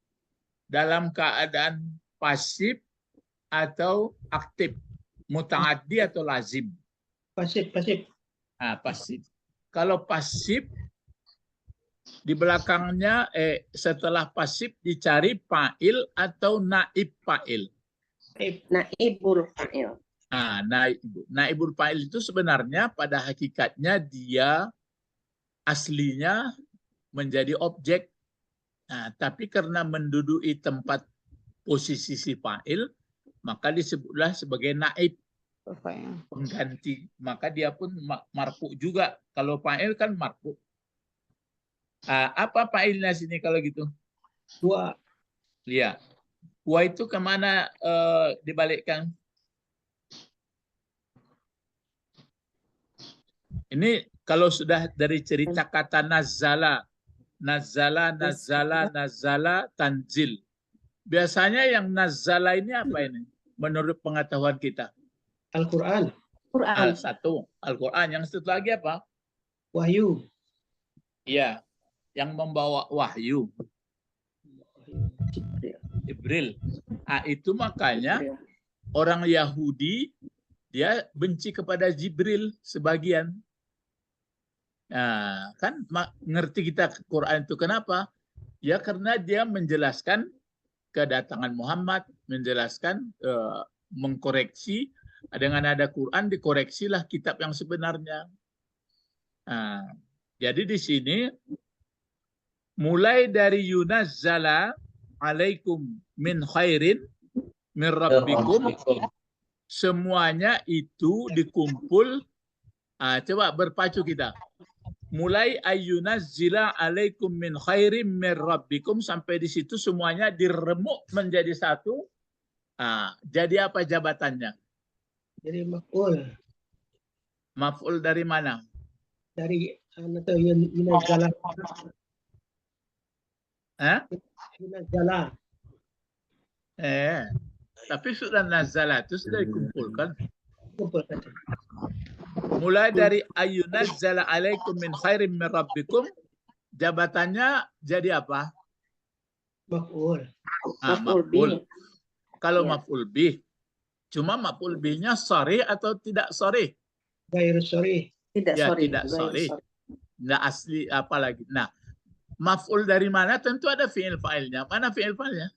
[SPEAKER 1] dalam keadaan pasif atau aktif, muta'addi atau lazim.
[SPEAKER 2] Pasif.
[SPEAKER 1] Pasif. Kalau pasif, di belakangnya setelah pasif dicari fa'il atau naib fa'il.
[SPEAKER 5] Naibul fa'il.
[SPEAKER 1] Naibul fa'il itu sebenarnya pada hakikatnya dia aslinya menjadi objek. Tapi karena menduduki tempat posisi si fa'il, maka disebutlah sebagai naib, pengganti. Maka dia pun marfu juga. Kalau fa'il kan marfu. Apa fa'ilnya sini kalau gitu?
[SPEAKER 2] Wa.
[SPEAKER 1] Iya. Wa itu kemana dibalikkan? Ini kalau sudah dari cerita kata nazala, tanzil. Biasanya yang nazzala ini apa ini? Menurut pengetahuan kita.
[SPEAKER 2] Al-Quran,
[SPEAKER 5] Quran.
[SPEAKER 1] Satu, Al-Quran. Yang satu lagi apa?
[SPEAKER 2] Wahyu.
[SPEAKER 1] Iya, yang membawa wahyu.
[SPEAKER 5] Jibril.
[SPEAKER 1] Jibril. Itu makanya
[SPEAKER 5] Jibril.
[SPEAKER 1] orang Yahudi dia benci kepada Jibril sebagian. Nah, kan ngerti kita Quran itu kenapa? Ya karena dia menjelaskan kedatangan Muhammad, menjelaskan mengkoreksi dengan ada Quran dikoreksilah kitab yang sebenarnya. Nah, jadi di sini mulai dari yunazzala alaikum min khairin min rabbikum, semuanya itu dikumpul. Coba berpacu kita. Mulai ayyunazzila alaikum min khairin min rabbikum sampai di situ semuanya diremuk menjadi satu. Jadi apa jabatannya?
[SPEAKER 2] Jadi maf'ul.
[SPEAKER 1] Maf'ul dari mana?
[SPEAKER 2] Dari yunazzala. Yunazzala.
[SPEAKER 1] Tapi sudah nazala itu sudah dikumpulkan.
[SPEAKER 2] Kumpulkan.
[SPEAKER 1] Mulai dari ayyunazzala alaikum min khairin min rabbikum, jabatannya jadi apa?
[SPEAKER 2] Maf'ul.
[SPEAKER 5] Maf'ul
[SPEAKER 1] Maf'ul.
[SPEAKER 5] bih.
[SPEAKER 1] Kalau
[SPEAKER 5] Ya.
[SPEAKER 1] maf'ul bih, cuma maf'ul bihnya sharih atau tidak sharih?
[SPEAKER 2] Gairu sharih.
[SPEAKER 5] Tidak
[SPEAKER 1] Ya,
[SPEAKER 5] sorry.
[SPEAKER 1] tidak
[SPEAKER 5] Gairu
[SPEAKER 1] sharih.
[SPEAKER 5] sorry.
[SPEAKER 1] Nggak asli apalagi. Nah, maf'ul dari mana? Tentu ada fi'il fa'ilnya. Mana fi'il fa'ilnya?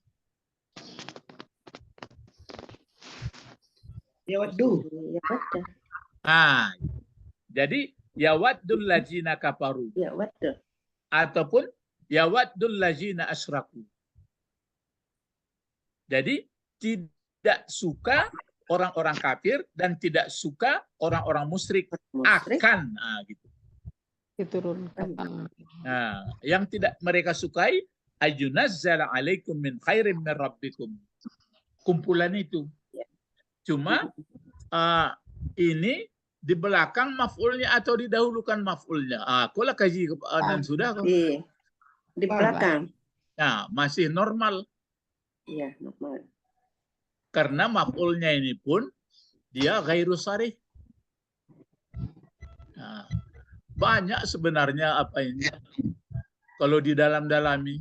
[SPEAKER 2] Yawaddu.
[SPEAKER 5] Ya wadah.
[SPEAKER 1] Jadi yawaddul ladzina kafaru
[SPEAKER 5] Ya wadah.
[SPEAKER 1] ataupun yawaddul ladzina asyraku. Jadi tidak suka orang-orang kafir dan tidak suka orang-orang musyrik
[SPEAKER 5] Musyrik.
[SPEAKER 1] akan gitu.
[SPEAKER 4] Diturunkan.
[SPEAKER 1] Yang tidak mereka sukai ayyunazzala alaikum min khairin min rabbikum. Kumpulan itu. Cuma ini di belakang maf'ulnya atau didahulukan maf'ulnya. Kalau kaji dan sudah kok.
[SPEAKER 5] Di belakang.
[SPEAKER 1] Nah, masih normal
[SPEAKER 5] Iya, normal.
[SPEAKER 1] karena maf'ulnya ini pun dia ghairu sharih. Banyak sebenarnya apa ini kalau di dalam-dalami.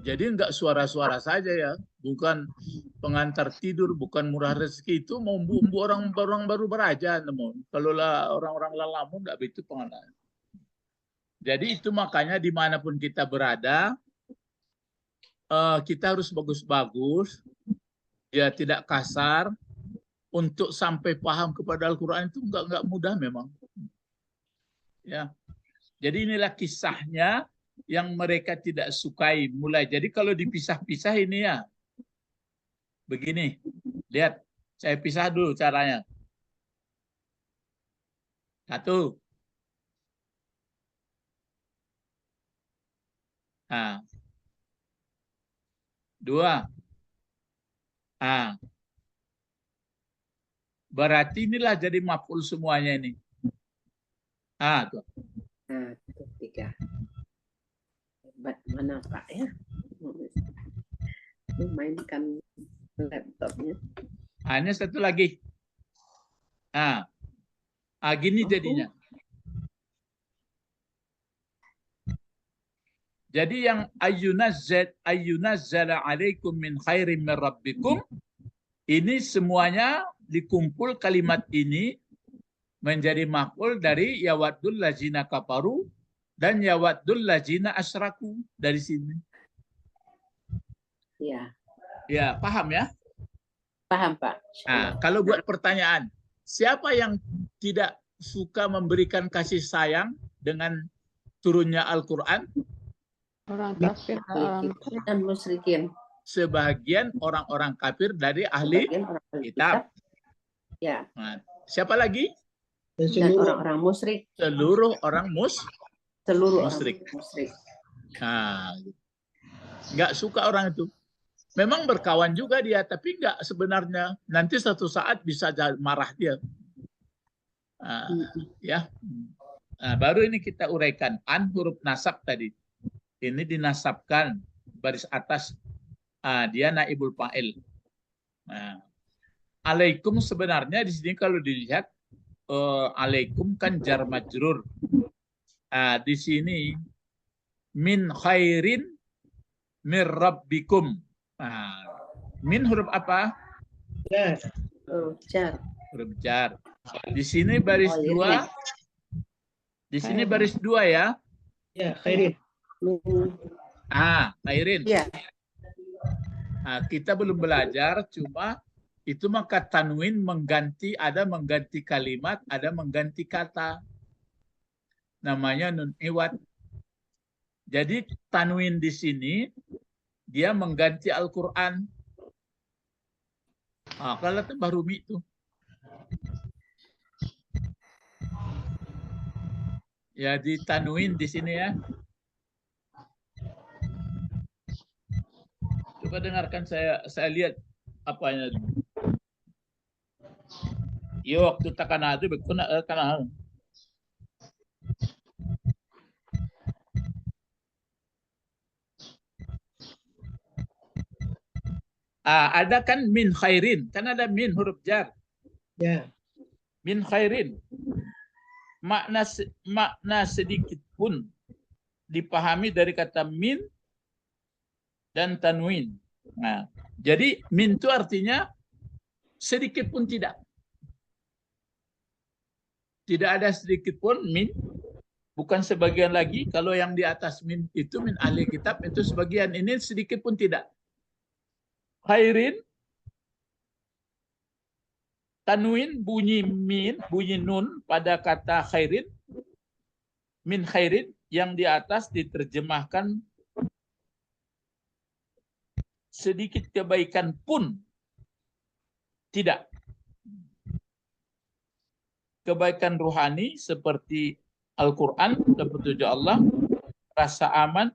[SPEAKER 1] Jadi enggak suara-suara saja ya, bukan pengantar tidur, bukan murah rezeki itu mau bumbu orang baru beraja namun kalau lah orang-orang lalamun enggak begitu pengalaman. Jadi itu makanya dimanapun kita berada kita harus bagus-bagus, ya tidak kasar. Untuk sampai paham kepada Al-Quran itu enggak mudah memang. Ya, jadi inilah kisahnya yang mereka tidak sukai mulai. Jadi kalau dipisah-pisah ini ya, begini, lihat, saya pisah dulu caranya. Satu. Dua. Berarti inilah jadi maf'ul semuanya ini. Tuh.
[SPEAKER 5] Itu 3. Hebat mana Pak ya? Mainkan laptopnya.
[SPEAKER 1] Ini satu lagi. Gini jadinya. Jadi yang ayyunazzala alaikum min khairin min rabbikum, ini semuanya dikumpul kalimat ini menjadi maf'ul dari yawaddul ladzina kafaru dan yawaddul ladzina asyraku dari sini.
[SPEAKER 5] Iya.
[SPEAKER 1] Ya, paham ya?
[SPEAKER 5] Paham Pak.
[SPEAKER 1] Kalau buat pertanyaan, siapa yang tidak suka memberikan kasih sayang dengan turunnya Al-Quran?
[SPEAKER 4] Orang kafir
[SPEAKER 5] Dan musyrikin.
[SPEAKER 1] Sebagian orang-orang kafir dari ahli kitab.
[SPEAKER 5] Ya.
[SPEAKER 1] Siapa lagi?
[SPEAKER 5] Dan orang-orang musyrik.
[SPEAKER 1] Seluruh orang
[SPEAKER 5] Seluruh
[SPEAKER 1] musyrik.
[SPEAKER 5] orang musyrik.
[SPEAKER 1] Nggak suka orang itu. Memang berkawan juga dia, tapi nggak sebenarnya. Nanti suatu saat bisa marah dia. Ya. Baru ini kita uraikan. An huruf nasab tadi. Ini dinasabkan baris atas Dia naibul fa'il. Nah, alaikum sebenarnya di sini kalau dilihat alaikum kan jar majrur. Di sini min khairin min rabbikum. Min huruf apa?
[SPEAKER 2] Ya.
[SPEAKER 5] Jar.
[SPEAKER 1] Huruf jar. Di sini baris
[SPEAKER 5] Oh, iya.
[SPEAKER 1] dua. Di sini baris dua ya.
[SPEAKER 2] Ya, khairin.
[SPEAKER 1] Khairin.
[SPEAKER 5] Ya.
[SPEAKER 1] Kita belum belajar, cuma itu maka tanwin mengganti, ada mengganti kalimat, ada mengganti kata. Namanya nun iwat. Jadi tanwin di sini dia mengganti Al-Qur'an. Kalau itu baru itu. Ya di tanwin di sini ya. Coba dengarkan saya lihat apanya. Yo waktu takana itu bekuna kana. Ada kan min khairin, kan ada min huruf jar.
[SPEAKER 2] Ya.
[SPEAKER 1] Min khairin. Makna sedikit pun dipahami dari kata min dan tanwin. Jadi min itu artinya sedikit pun tidak. Tidak ada sedikit pun min, bukan sebagian lagi. Kalau yang di atas min itu min ahli kitab itu sebagian, ini sedikit pun tidak. Khairin, tanwin bunyi min, bunyi nun pada kata khairin, min khairin yang di atas diterjemahkan sedikit kebaikan pun tidak. Kebaikan rohani seperti Al-Quran dan petunjuk Allah, rasa aman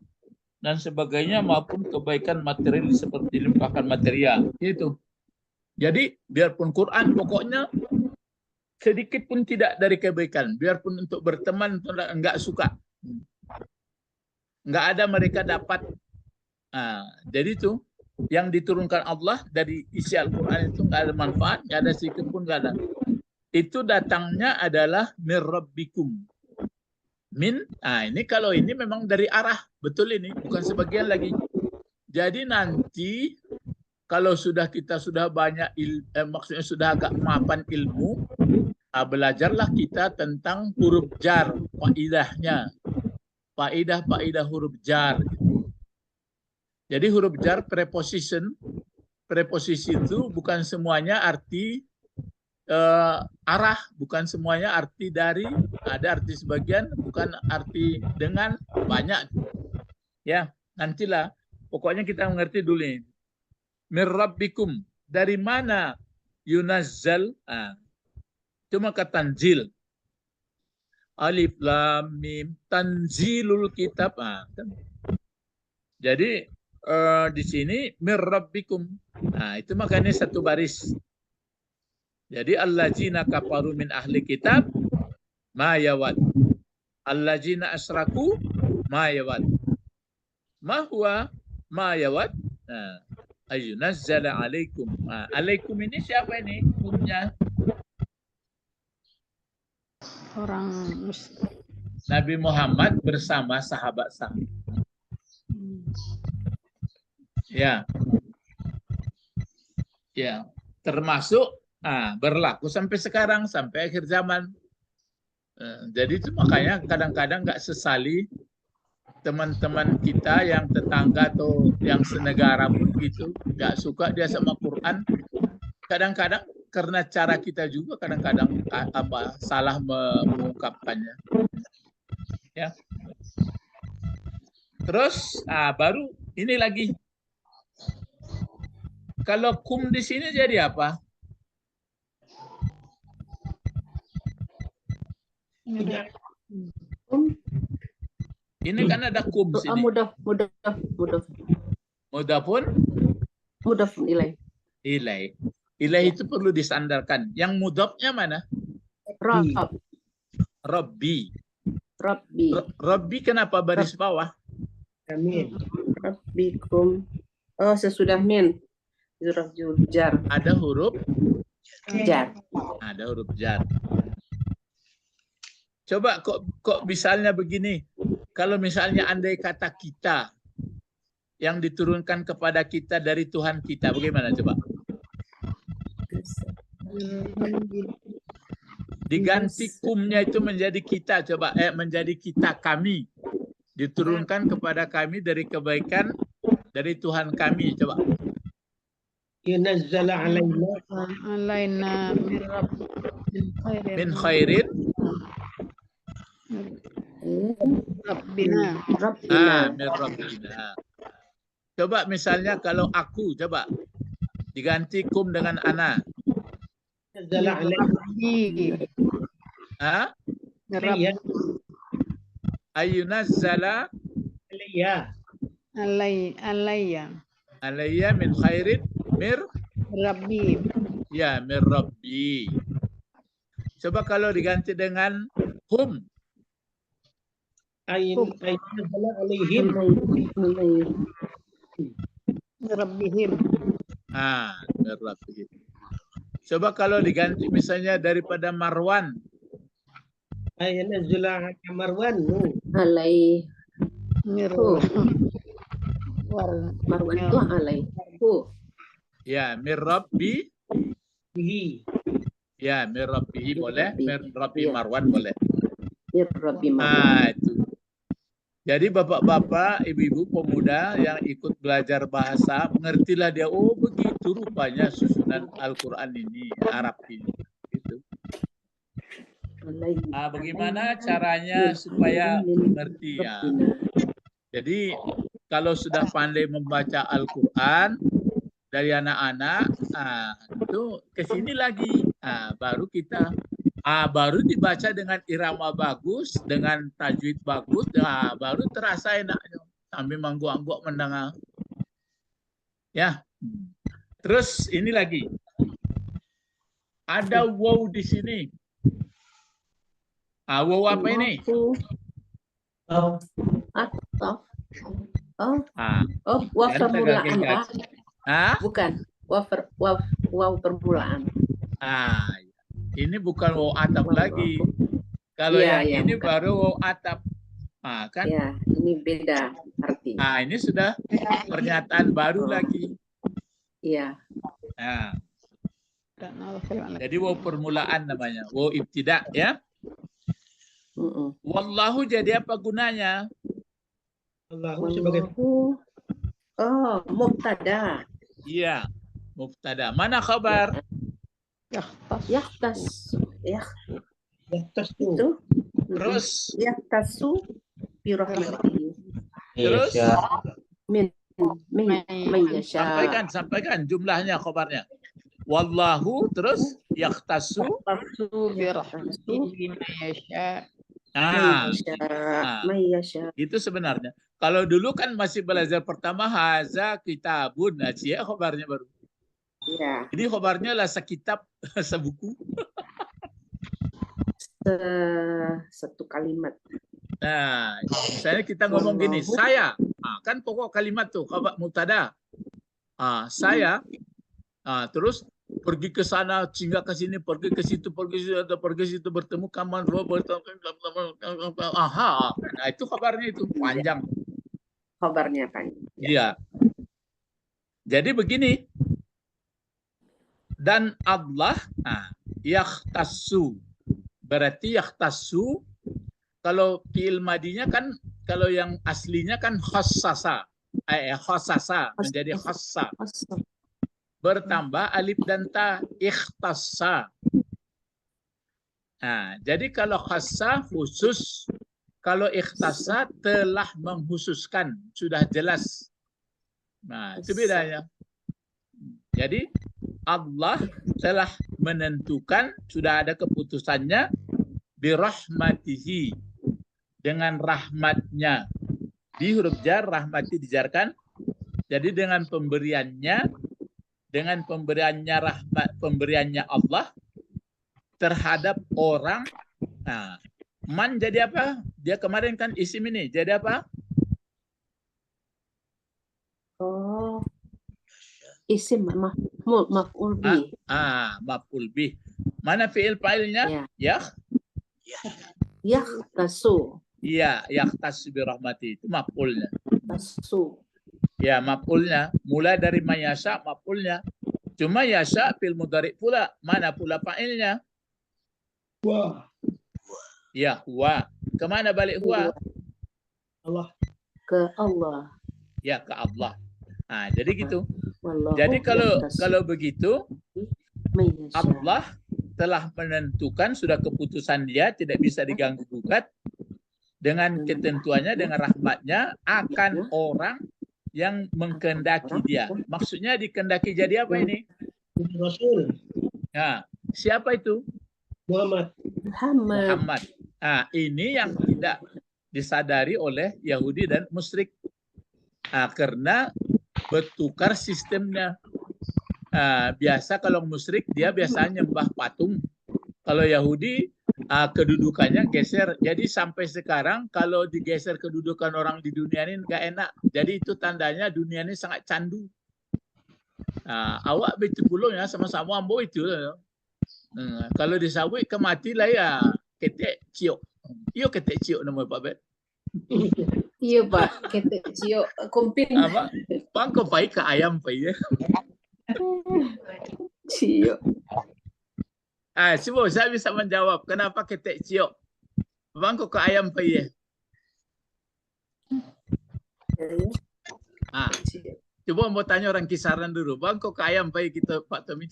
[SPEAKER 1] dan sebagainya, maupun kebaikan material seperti limpahkan material. Itu. Jadi biarpun Quran pokoknya sedikit pun tidak dari kebaikan. Biarpun untuk berteman enggak suka. Enggak ada mereka dapat. Jadi itu yang diturunkan Allah dari isi Al-Quran itu enggak ada manfaat, enggak ada sedikit pun enggak ada. Itu datangnya adalah min rabbikum. Min, ini kalau ini memang dari arah, betul ini, bukan sebagian lagi. Jadi nanti kalau kita sudah banyak, maksudnya sudah agak mapan ilmu, belajarlah kita tentang huruf jar, faidahnya, faidah huruf jar. Jadi huruf jar preposisi itu bukan semuanya arti arah, bukan semuanya arti dari, ada arti sebagian, bukan arti dengan, banyak. Ya, nantilah. Pokoknya kita mengerti dulu ini. Min rabbikum, dari mana yunazzal? Itu maka tanzil. Alif lam mim, tanzilul kitab. Jadi di sini min rabbikum. Itu makanya satu baris. Jadi allazina kafaru min ahli kitab ma yawad. Allazina asraku ma yawad. Ma huwa ma yawad? Ayunazzala alaikum. Alaikum ini siapa ini? Hukumnya
[SPEAKER 4] Orang Muslim.
[SPEAKER 1] Nabi Muhammad bersama sahabat-sahabat. Ya. Ya, termasuk berlaku sampai sekarang, sampai akhir zaman. Jadi itu makanya kadang-kadang nggak sesali teman-teman kita yang tetangga atau yang senegara pun gitu, nggak suka dia sama Quran. Kadang-kadang karena cara kita juga kadang-kadang salah mengungkapkannya. Ya. Terus baru ini lagi. Kalau kum di sini jadi apa? Ini kan ada kum sini.
[SPEAKER 5] Mudah ilai.
[SPEAKER 1] Ilai itu perlu disandarkan. Yang mudhafnya mana? Rabbi. Rabbi kenapa baris bawah?
[SPEAKER 2] Amin.
[SPEAKER 5] Rabbikum. Oh, sesudah min. Huruf jar.
[SPEAKER 1] Ada huruf
[SPEAKER 5] Jar.
[SPEAKER 1] jar. Coba kok misalnya begini. Kalau misalnya andai kata kita yang diturunkan kepada kita dari Tuhan kita, bagaimana coba? Diganti kumnya itu menjadi kita, coba menjadi kita kami. Diturunkan kepada kami dari kebaikan dari Tuhan kami, coba.
[SPEAKER 2] Yunazzala
[SPEAKER 4] alaina
[SPEAKER 1] Min khairin.
[SPEAKER 4] rabbina.
[SPEAKER 1] Min rabbina. Coba misalnya kalau aku, coba diganti kum dengan ana. Ayunazzala alayya min khairin mir
[SPEAKER 4] Rabbi.
[SPEAKER 1] ya mir rabbi. Coba kalau diganti dengan hum.
[SPEAKER 2] Ayunazzala alaihim.
[SPEAKER 4] Rabbihim.
[SPEAKER 1] Mir rabbihim. Coba kalau diganti misalnya daripada Marwan.
[SPEAKER 2] Ayunazzala Marwan.
[SPEAKER 5] Alai.
[SPEAKER 4] Marwan
[SPEAKER 5] itu alai.
[SPEAKER 1] Ya, mir rabbi.
[SPEAKER 2] Bihi.
[SPEAKER 1] Ya, mir rabbihi boleh, mir rabbi
[SPEAKER 5] Ya.
[SPEAKER 1] Marwan boleh.
[SPEAKER 5] Rabbi Marwan.
[SPEAKER 1] Itu. Jadi bapak-bapak, ibu-ibu, pemuda yang ikut belajar bahasa, mengertilah dia, oh begitu rupanya susunan Al-Quran ini, Arab ini. Gitu. Bagaimana caranya supaya mengerti ya? Jadi kalau sudah pandai membaca Al-Quran dari anak-anak, itu ke sini lagi, baru kita. Baru dibaca dengan irama bagus, dengan tajwid bagus, baru terasa enaknya. Sambil mangguk-angguk mendengar. Ya. Terus ini lagi. Ada waw di sini. Waw apa ini?
[SPEAKER 5] Waw permulaan, Pak.
[SPEAKER 4] Bukan.
[SPEAKER 5] Waw permulaan.
[SPEAKER 1] Ini bukan waw atap lagi. Kalau yang ini bukan. Baru waw atap. Kan?
[SPEAKER 5] Ya, ini beda arti.
[SPEAKER 1] Ini sudah pernyataan baru lagi.
[SPEAKER 5] Iya.
[SPEAKER 1] Jadi waw permulaan namanya. Waw ibtida ya. Wallahu jadi apa gunanya?
[SPEAKER 2] Allahu sebagai
[SPEAKER 5] mubtada.
[SPEAKER 1] Iya, mubtada. Mana khabar?
[SPEAKER 5] Yahtas
[SPEAKER 2] itu.
[SPEAKER 1] Terus
[SPEAKER 5] yahtasu bi rahmatihi.
[SPEAKER 1] Terus
[SPEAKER 5] min yasha.
[SPEAKER 1] Sampaikan jumlahnya khabarnya. Wallahu terus yahtasu
[SPEAKER 4] bi rahmatihi man yasha.
[SPEAKER 1] Itu sebenarnya. Kalau dulu kan masih belajar pertama haza kitabun, ya khabarnya baru.
[SPEAKER 5] Iya.
[SPEAKER 1] Ini khabarnya lah sekitab, sebuku.
[SPEAKER 5] Satu kalimat.
[SPEAKER 1] Nah, misalnya kita ngomong gini, saya, kan pokok kalimat tuh khabar mubtada. Saya, terus pergi ke sana, singgah ke sini, pergi ke situ, bertemu kawan, nah itu kabarnya itu panjang.
[SPEAKER 5] Kabarnya panjang.
[SPEAKER 1] Iya. Jadi begini. Dan Allah, yakhtassu. Berarti yakhtassu, kalau fi'il madinya kan, kalau yang aslinya kan khassasa. Khassasa, menjadi khassa. Bertambah alif dan ta, ikhtassa. Jadi kalau khassa khusus, kalau ikhtassa telah menghususkan, sudah jelas. Nah, itu bedanya. Jadi Allah telah menentukan, sudah ada keputusannya, birahmatihi, dengan rahmatnya. Di huruf jar, rahmati dijarkan. Jadi dengan pemberiannya rahmat, pemberiannya Allah terhadap orang. Man jadi apa? Dia kemarin kan isim ini. Jadi apa?
[SPEAKER 5] Isim maf'ul bih.
[SPEAKER 1] Maf'ul bih. Mana fi'il fa'ilnya? Ya.
[SPEAKER 5] Yahtasu.
[SPEAKER 1] Iya, yahtas bi rahmati. Itu maf'ulnya.
[SPEAKER 5] Tasu.
[SPEAKER 1] Ya, maf'ulnya. Mulai dari mayasya, maf'ulnya. Cuma yasya fil mudhari pula. Mana pula fa'ilnya?
[SPEAKER 2] Wah.
[SPEAKER 1] Ya, huwa. Kemana balik huwa?
[SPEAKER 2] Allah.
[SPEAKER 5] Ke Allah.
[SPEAKER 1] Ya, ke Allah. Nah, jadi gitu.
[SPEAKER 5] Wallahu
[SPEAKER 1] Jadi
[SPEAKER 5] yahtasu.
[SPEAKER 1] kalau begitu,
[SPEAKER 5] Mayyasha.
[SPEAKER 1] Allah telah menentukan, sudah keputusan dia, tidak bisa diganggu gugat. Dengan ketentuannya, dengan rahmatnya, akan orang yang mengkehendaki dia. Maksudnya dikehendaki jadi apa ini?
[SPEAKER 2] Rasul.
[SPEAKER 1] Nah, siapa itu?
[SPEAKER 2] Muhammad.
[SPEAKER 1] Muhammad. Nah, ini yang tidak disadari oleh Yahudi dan musyrik. Karena bertukar sistemnya. Biasa kalau musyrik dia biasanya nyembah patung. Kalau Yahudi kedudukannya geser. Jadi sampai sekarang kalau digeser kedudukan orang di dunia ini nggak enak. Jadi itu tandanya dunia ini sangat candu. Awak betul pulung ya sama-sama ambo itu. Kalau disawit kemati lah ya ketek ciok. Iyo ketek ciok nama Pak Bet.
[SPEAKER 5] Iya Pak, ketek ciok kumpin.
[SPEAKER 1] Apa? Bang kau pai ke ayam pai ya.
[SPEAKER 5] Ciok.
[SPEAKER 1] Coba saya bisa menjawab kenapa ketek ciok. Bang kau ke ayam pai ya. Coba mau tanya orang kisaran dulu. Bang kau ke ayam pai kita Pak Tommy.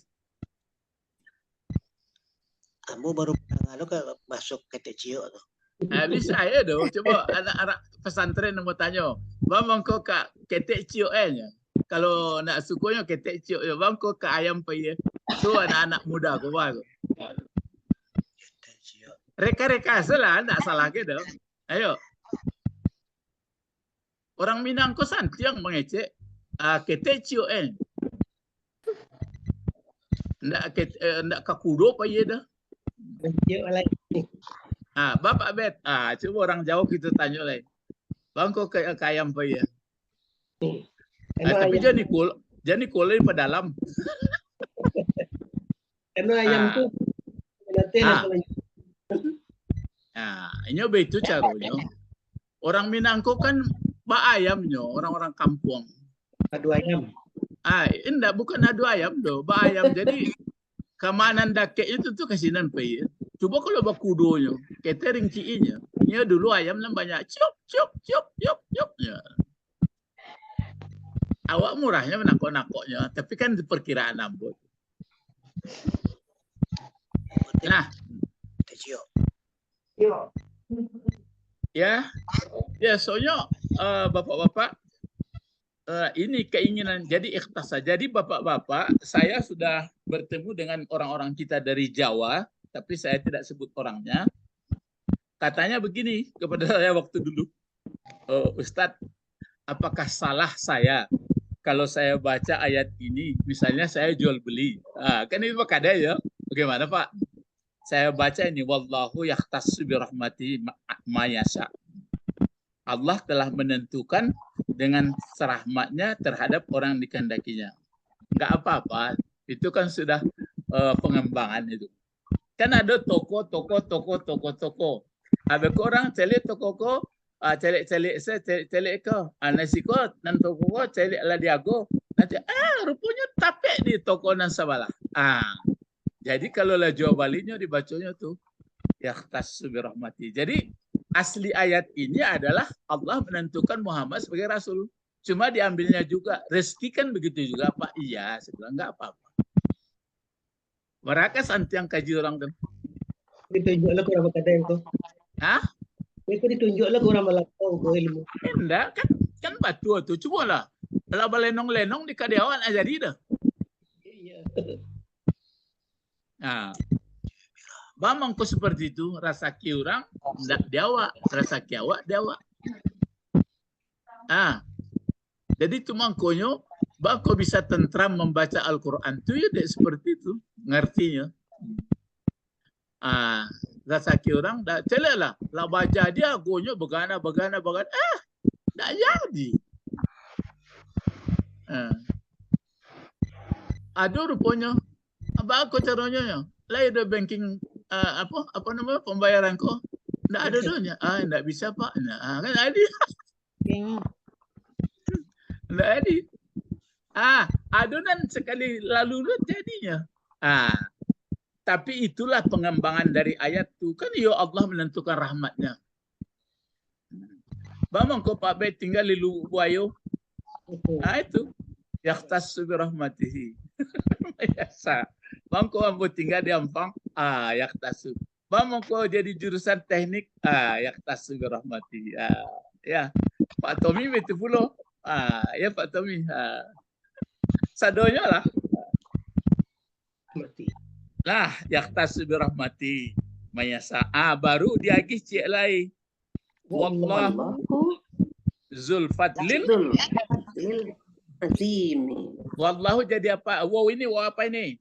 [SPEAKER 3] Kamu baru lalu ke masuk ketek ciok tuh.
[SPEAKER 1] Bisa ya dong. Coba anak-anak pesantren mau tanya. Bang kau ke ketek ciok nya. Kalau nak sukunya ketek ciok ya. Bang kau ke ayam pai ya. Tu anak-anak muda kau baru. Reka-reka salah, tak salah ke dong. Ayo. Orang Minang kau santiang mengecek ketek ciok ndak kakudo pai ya dah. Bapak Bet, coba orang jauh kita tanya lain. Bang kok kayak ayam apa ya? Tapi jadi kulin pada dalam.
[SPEAKER 2] Karena ayam tuh
[SPEAKER 1] ini begitu caranya. Orang Minangko kan ba ayamnya, orang-orang kampung.
[SPEAKER 2] Adu ayam.
[SPEAKER 1] Enggak, bukan adu ayam doh, ba ayam. Jadi kemanan dakek itu tuh kasinan pai. Coba kalau bakudonya, catering ciinya, nya dulu ayam lah banyak ciup ciup ciup ciup ciup. Ya. Awak murahnya menakok-nakoknya, tapi kan perkiraan ambut. Nah, ya, soalnya bapak-bapak ini keinginan jadi ikhtisas. Jadi bapak-bapak, saya sudah bertemu dengan orang-orang kita dari Jawa. Tapi saya tidak sebut orangnya. Katanya begini kepada saya waktu dulu. Ustadz, apakah salah saya kalau saya baca ayat ini, misalnya saya jual beli. Kan itu Pak ada ya. Bagaimana Pak? Saya baca ini, wallahu yahtassu bi rahmati ma yasha. Allah telah menentukan dengan rahmatnya terhadap orang yang dikehendakinya. Enggak apa-apa. Itu kan sudah pengembangan itu. Kan ada toko. Ada orang celik toko ko, celik ko, nasi ko, nan toko ko, celik lah diago. Nanti, rupanya tapek di toko nan sebelah. Jadi kalau lah jual balinya dibacanya tuh, yahtassu bi rahmati. Jadi asli ayat ini adalah Allah menentukan Muhammad sebagai Rasul. Cuma diambilnya juga, rezeki kan begitu juga Pak. Iya, saya bilang enggak apa-apa. Mereka santiang kaji orang kan.
[SPEAKER 2] Ditunjuklah kurang berkata itu. Itu ditunjuklah kurang melakau ilmu.
[SPEAKER 1] Enggak kan batu tuh. Coba lah. Kalau lenong-lenong di kadiawan aja dah.
[SPEAKER 2] Iya.
[SPEAKER 1] Bamang kok seperti itu. Rasa ki orang enggak diawak. Rasa ki awak diawak. Jadi cuma konyo. Bang kau bisa tentram membaca Al-Quran itu ya seperti itu ngertinya. Rasa orang dah celah lah baca dia gonyo begana tak jadi. Ada rupanya. Apa aku caranya ya? Lah ada banking apa namanya pembayaran kok? Nggak ada doanya. Nggak bisa Pak. Nah, kan ada. Nggak ada. Adonan sekali lalu jadinya. Tapi itulah pengembangan dari ayat itu. Kan ya Allah menentukan rahmatnya. Bamang kau Pak Be tinggal di Luwayo. Itu. Yaktassu bi rahmatihi. Biasa. Bang kau ambo tinggal di Ampang. Yaktassu. Bang kau jadi jurusan teknik. Yaktassu bi rahmatihi. Ya. Pak Tommy itu pula. Ya Pak Tommy. Sadonya lah. Lah, yaktassu bi rahmati mayasa. Baru diagih cik lai. Wallahu zul fadlil
[SPEAKER 5] azim.
[SPEAKER 1] Wallahu jadi apa? Wow ini wow apa ini?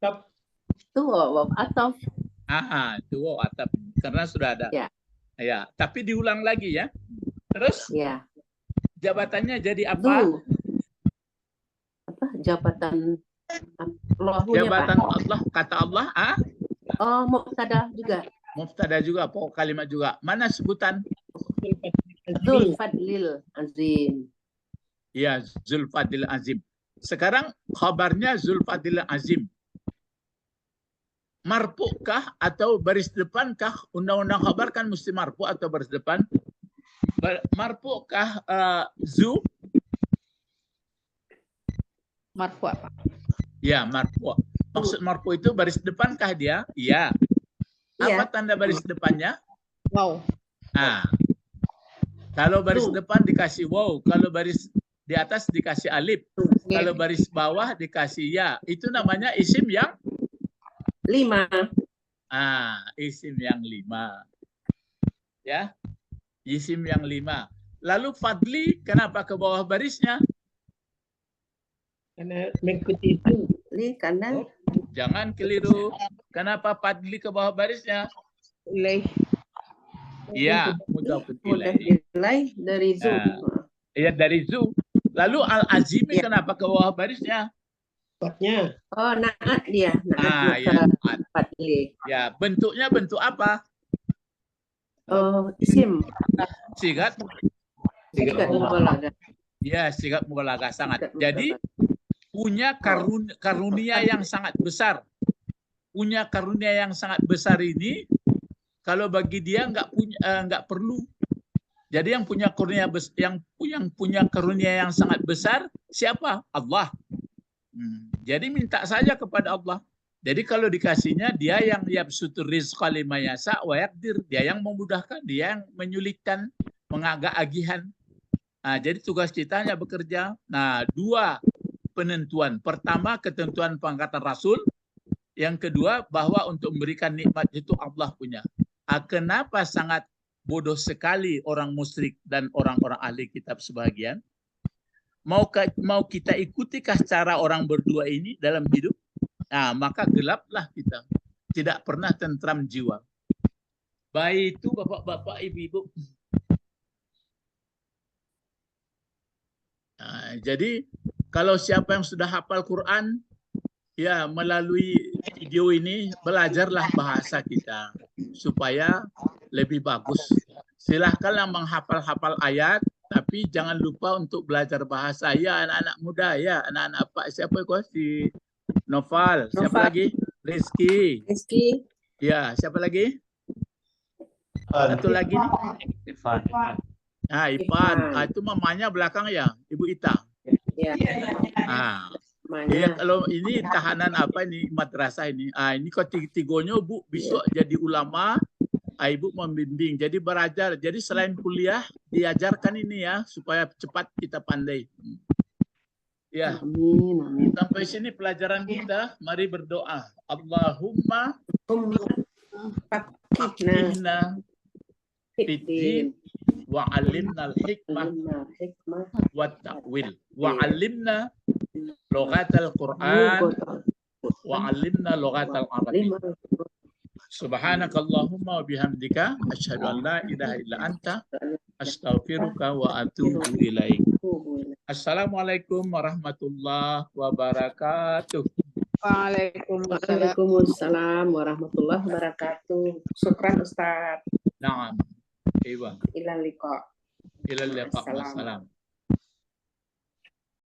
[SPEAKER 5] Itu wow ataf.
[SPEAKER 1] Itu wow ataf. Karena sudah ada.
[SPEAKER 5] Ya.
[SPEAKER 1] Ya, tapi diulang lagi ya. Terus?
[SPEAKER 5] Ya.
[SPEAKER 1] Jabatannya jadi apa?
[SPEAKER 5] Apa? Jabatan
[SPEAKER 1] Jabatan Allah, kata Allah,
[SPEAKER 5] mubtada juga.
[SPEAKER 1] Mubtada juga, pokok kalimat juga. Mana sebutan?
[SPEAKER 5] Zul Fadlil Azim.
[SPEAKER 1] Iya, Zul Fadlil Azim. Sekarang khabarnya Zul Fadlil Azim. Marfu'kah atau baris depankah? Undang-undang khabar kan mesti marfu atau baris depan. Marfu'kah zu?
[SPEAKER 4] Marfu apa?
[SPEAKER 1] Ya, marfu. Maksud marfu itu baris depankah dia? Iya. Apa tanda baris depannya?
[SPEAKER 4] Wow.
[SPEAKER 1] Kalau baris depan dikasih wow, kalau baris di atas dikasih alif, kalau baris bawah dikasih ya. Itu namanya isim yang
[SPEAKER 5] 5.
[SPEAKER 1] Isim yang 5. Ya. Isim yang 5. Lalu fadli kenapa ke bawah barisnya?
[SPEAKER 2] Karena mengikuti itu.
[SPEAKER 5] Karena
[SPEAKER 1] Jangan keliru. Kenapa fadli ke bawah barisnya?
[SPEAKER 4] Ilaih.
[SPEAKER 1] Iya, mudhafun ilaih.
[SPEAKER 5] Ilaih dari zu.
[SPEAKER 1] Iya, dari zu. Lalu al-azimi kenapa ke bawah barisnya?
[SPEAKER 2] Tempatnya.
[SPEAKER 5] Naat dia.
[SPEAKER 1] Naat.
[SPEAKER 5] Fadli.
[SPEAKER 1] Ya, bentuknya bentuk apa?
[SPEAKER 5] Isim.
[SPEAKER 1] Sigat.
[SPEAKER 5] Sigat mubalaghah.
[SPEAKER 1] Ya, sigat mubalaghah sangat. Jadi punya karunia yang sangat besar. Punya karunia yang sangat besar ini, kalau bagi dia nggak perlu. Jadi yang punya karunia yang sangat besar siapa? Allah. Jadi minta saja kepada Allah. Jadi kalau dikasihnya dia yang yabsutur rizqa liman yasha wa yaqdir, dia yang memudahkan, dia yang menyulitkan, mengagak-agihan. Jadi tugas kita hanya bekerja. 2 penentuan. Pertama, ketentuan pengangkatan Rasul. Yang kedua, bahwa untuk memberikan nikmat itu Allah punya. Kenapa sangat bodoh sekali orang musyrik dan orang-orang ahli kitab sebagian? Mau kita ikutikah cara orang berdua ini dalam hidup? Maka gelaplah kita. Tidak pernah tentram jiwa. Baik itu bapak-bapak, ibu-ibu. Jadi kalau siapa yang sudah hafal Quran, ya melalui video ini belajarlah bahasa kita supaya lebih bagus. Silahkanlah menghafal-hafal ayat, tapi jangan lupa untuk belajar bahasa. Ya anak-anak muda, ya anak-anak apa? Siapa itu? Si Noval. Siapa lagi? Rizky. Ya, siapa lagi? Satu lagi nih. Ipan. Itu mamanya belakang ya, Ibu Ita.
[SPEAKER 5] Ya.
[SPEAKER 1] Iya, kalau ini tahanan apa ini madrasah ini. Ini ketigonya Bu besok jadi ulama, Ibu membimbing. Jadi belajar. Jadi selain kuliah diajarkan ini ya supaya cepat kita pandai. Ya.
[SPEAKER 5] Amin.
[SPEAKER 1] Sampai sini pelajaran kita. Mari berdoa. Allahumma faqihna fiddin wa 'allimna al-hikmah wa ta'wil wa 'allimna lughatal Qur'an wa 'allimna lughatal Arabi. Subhanakallahumma wa bihamdika asyhadu an la ilaha illa anta Astaghfiruka wa atubu ilaik. Assalamualaikum warahmatullahi wabarakatuh.
[SPEAKER 4] Waalaikumsalam.
[SPEAKER 5] Waalaikumsalam warahmatullahi wabarakatuh. Syukran Ustaz.
[SPEAKER 1] Naam. Iya.
[SPEAKER 5] Ilal liqa.
[SPEAKER 1] Ilal liqa.
[SPEAKER 5] Assalam.
[SPEAKER 1] Wassalam.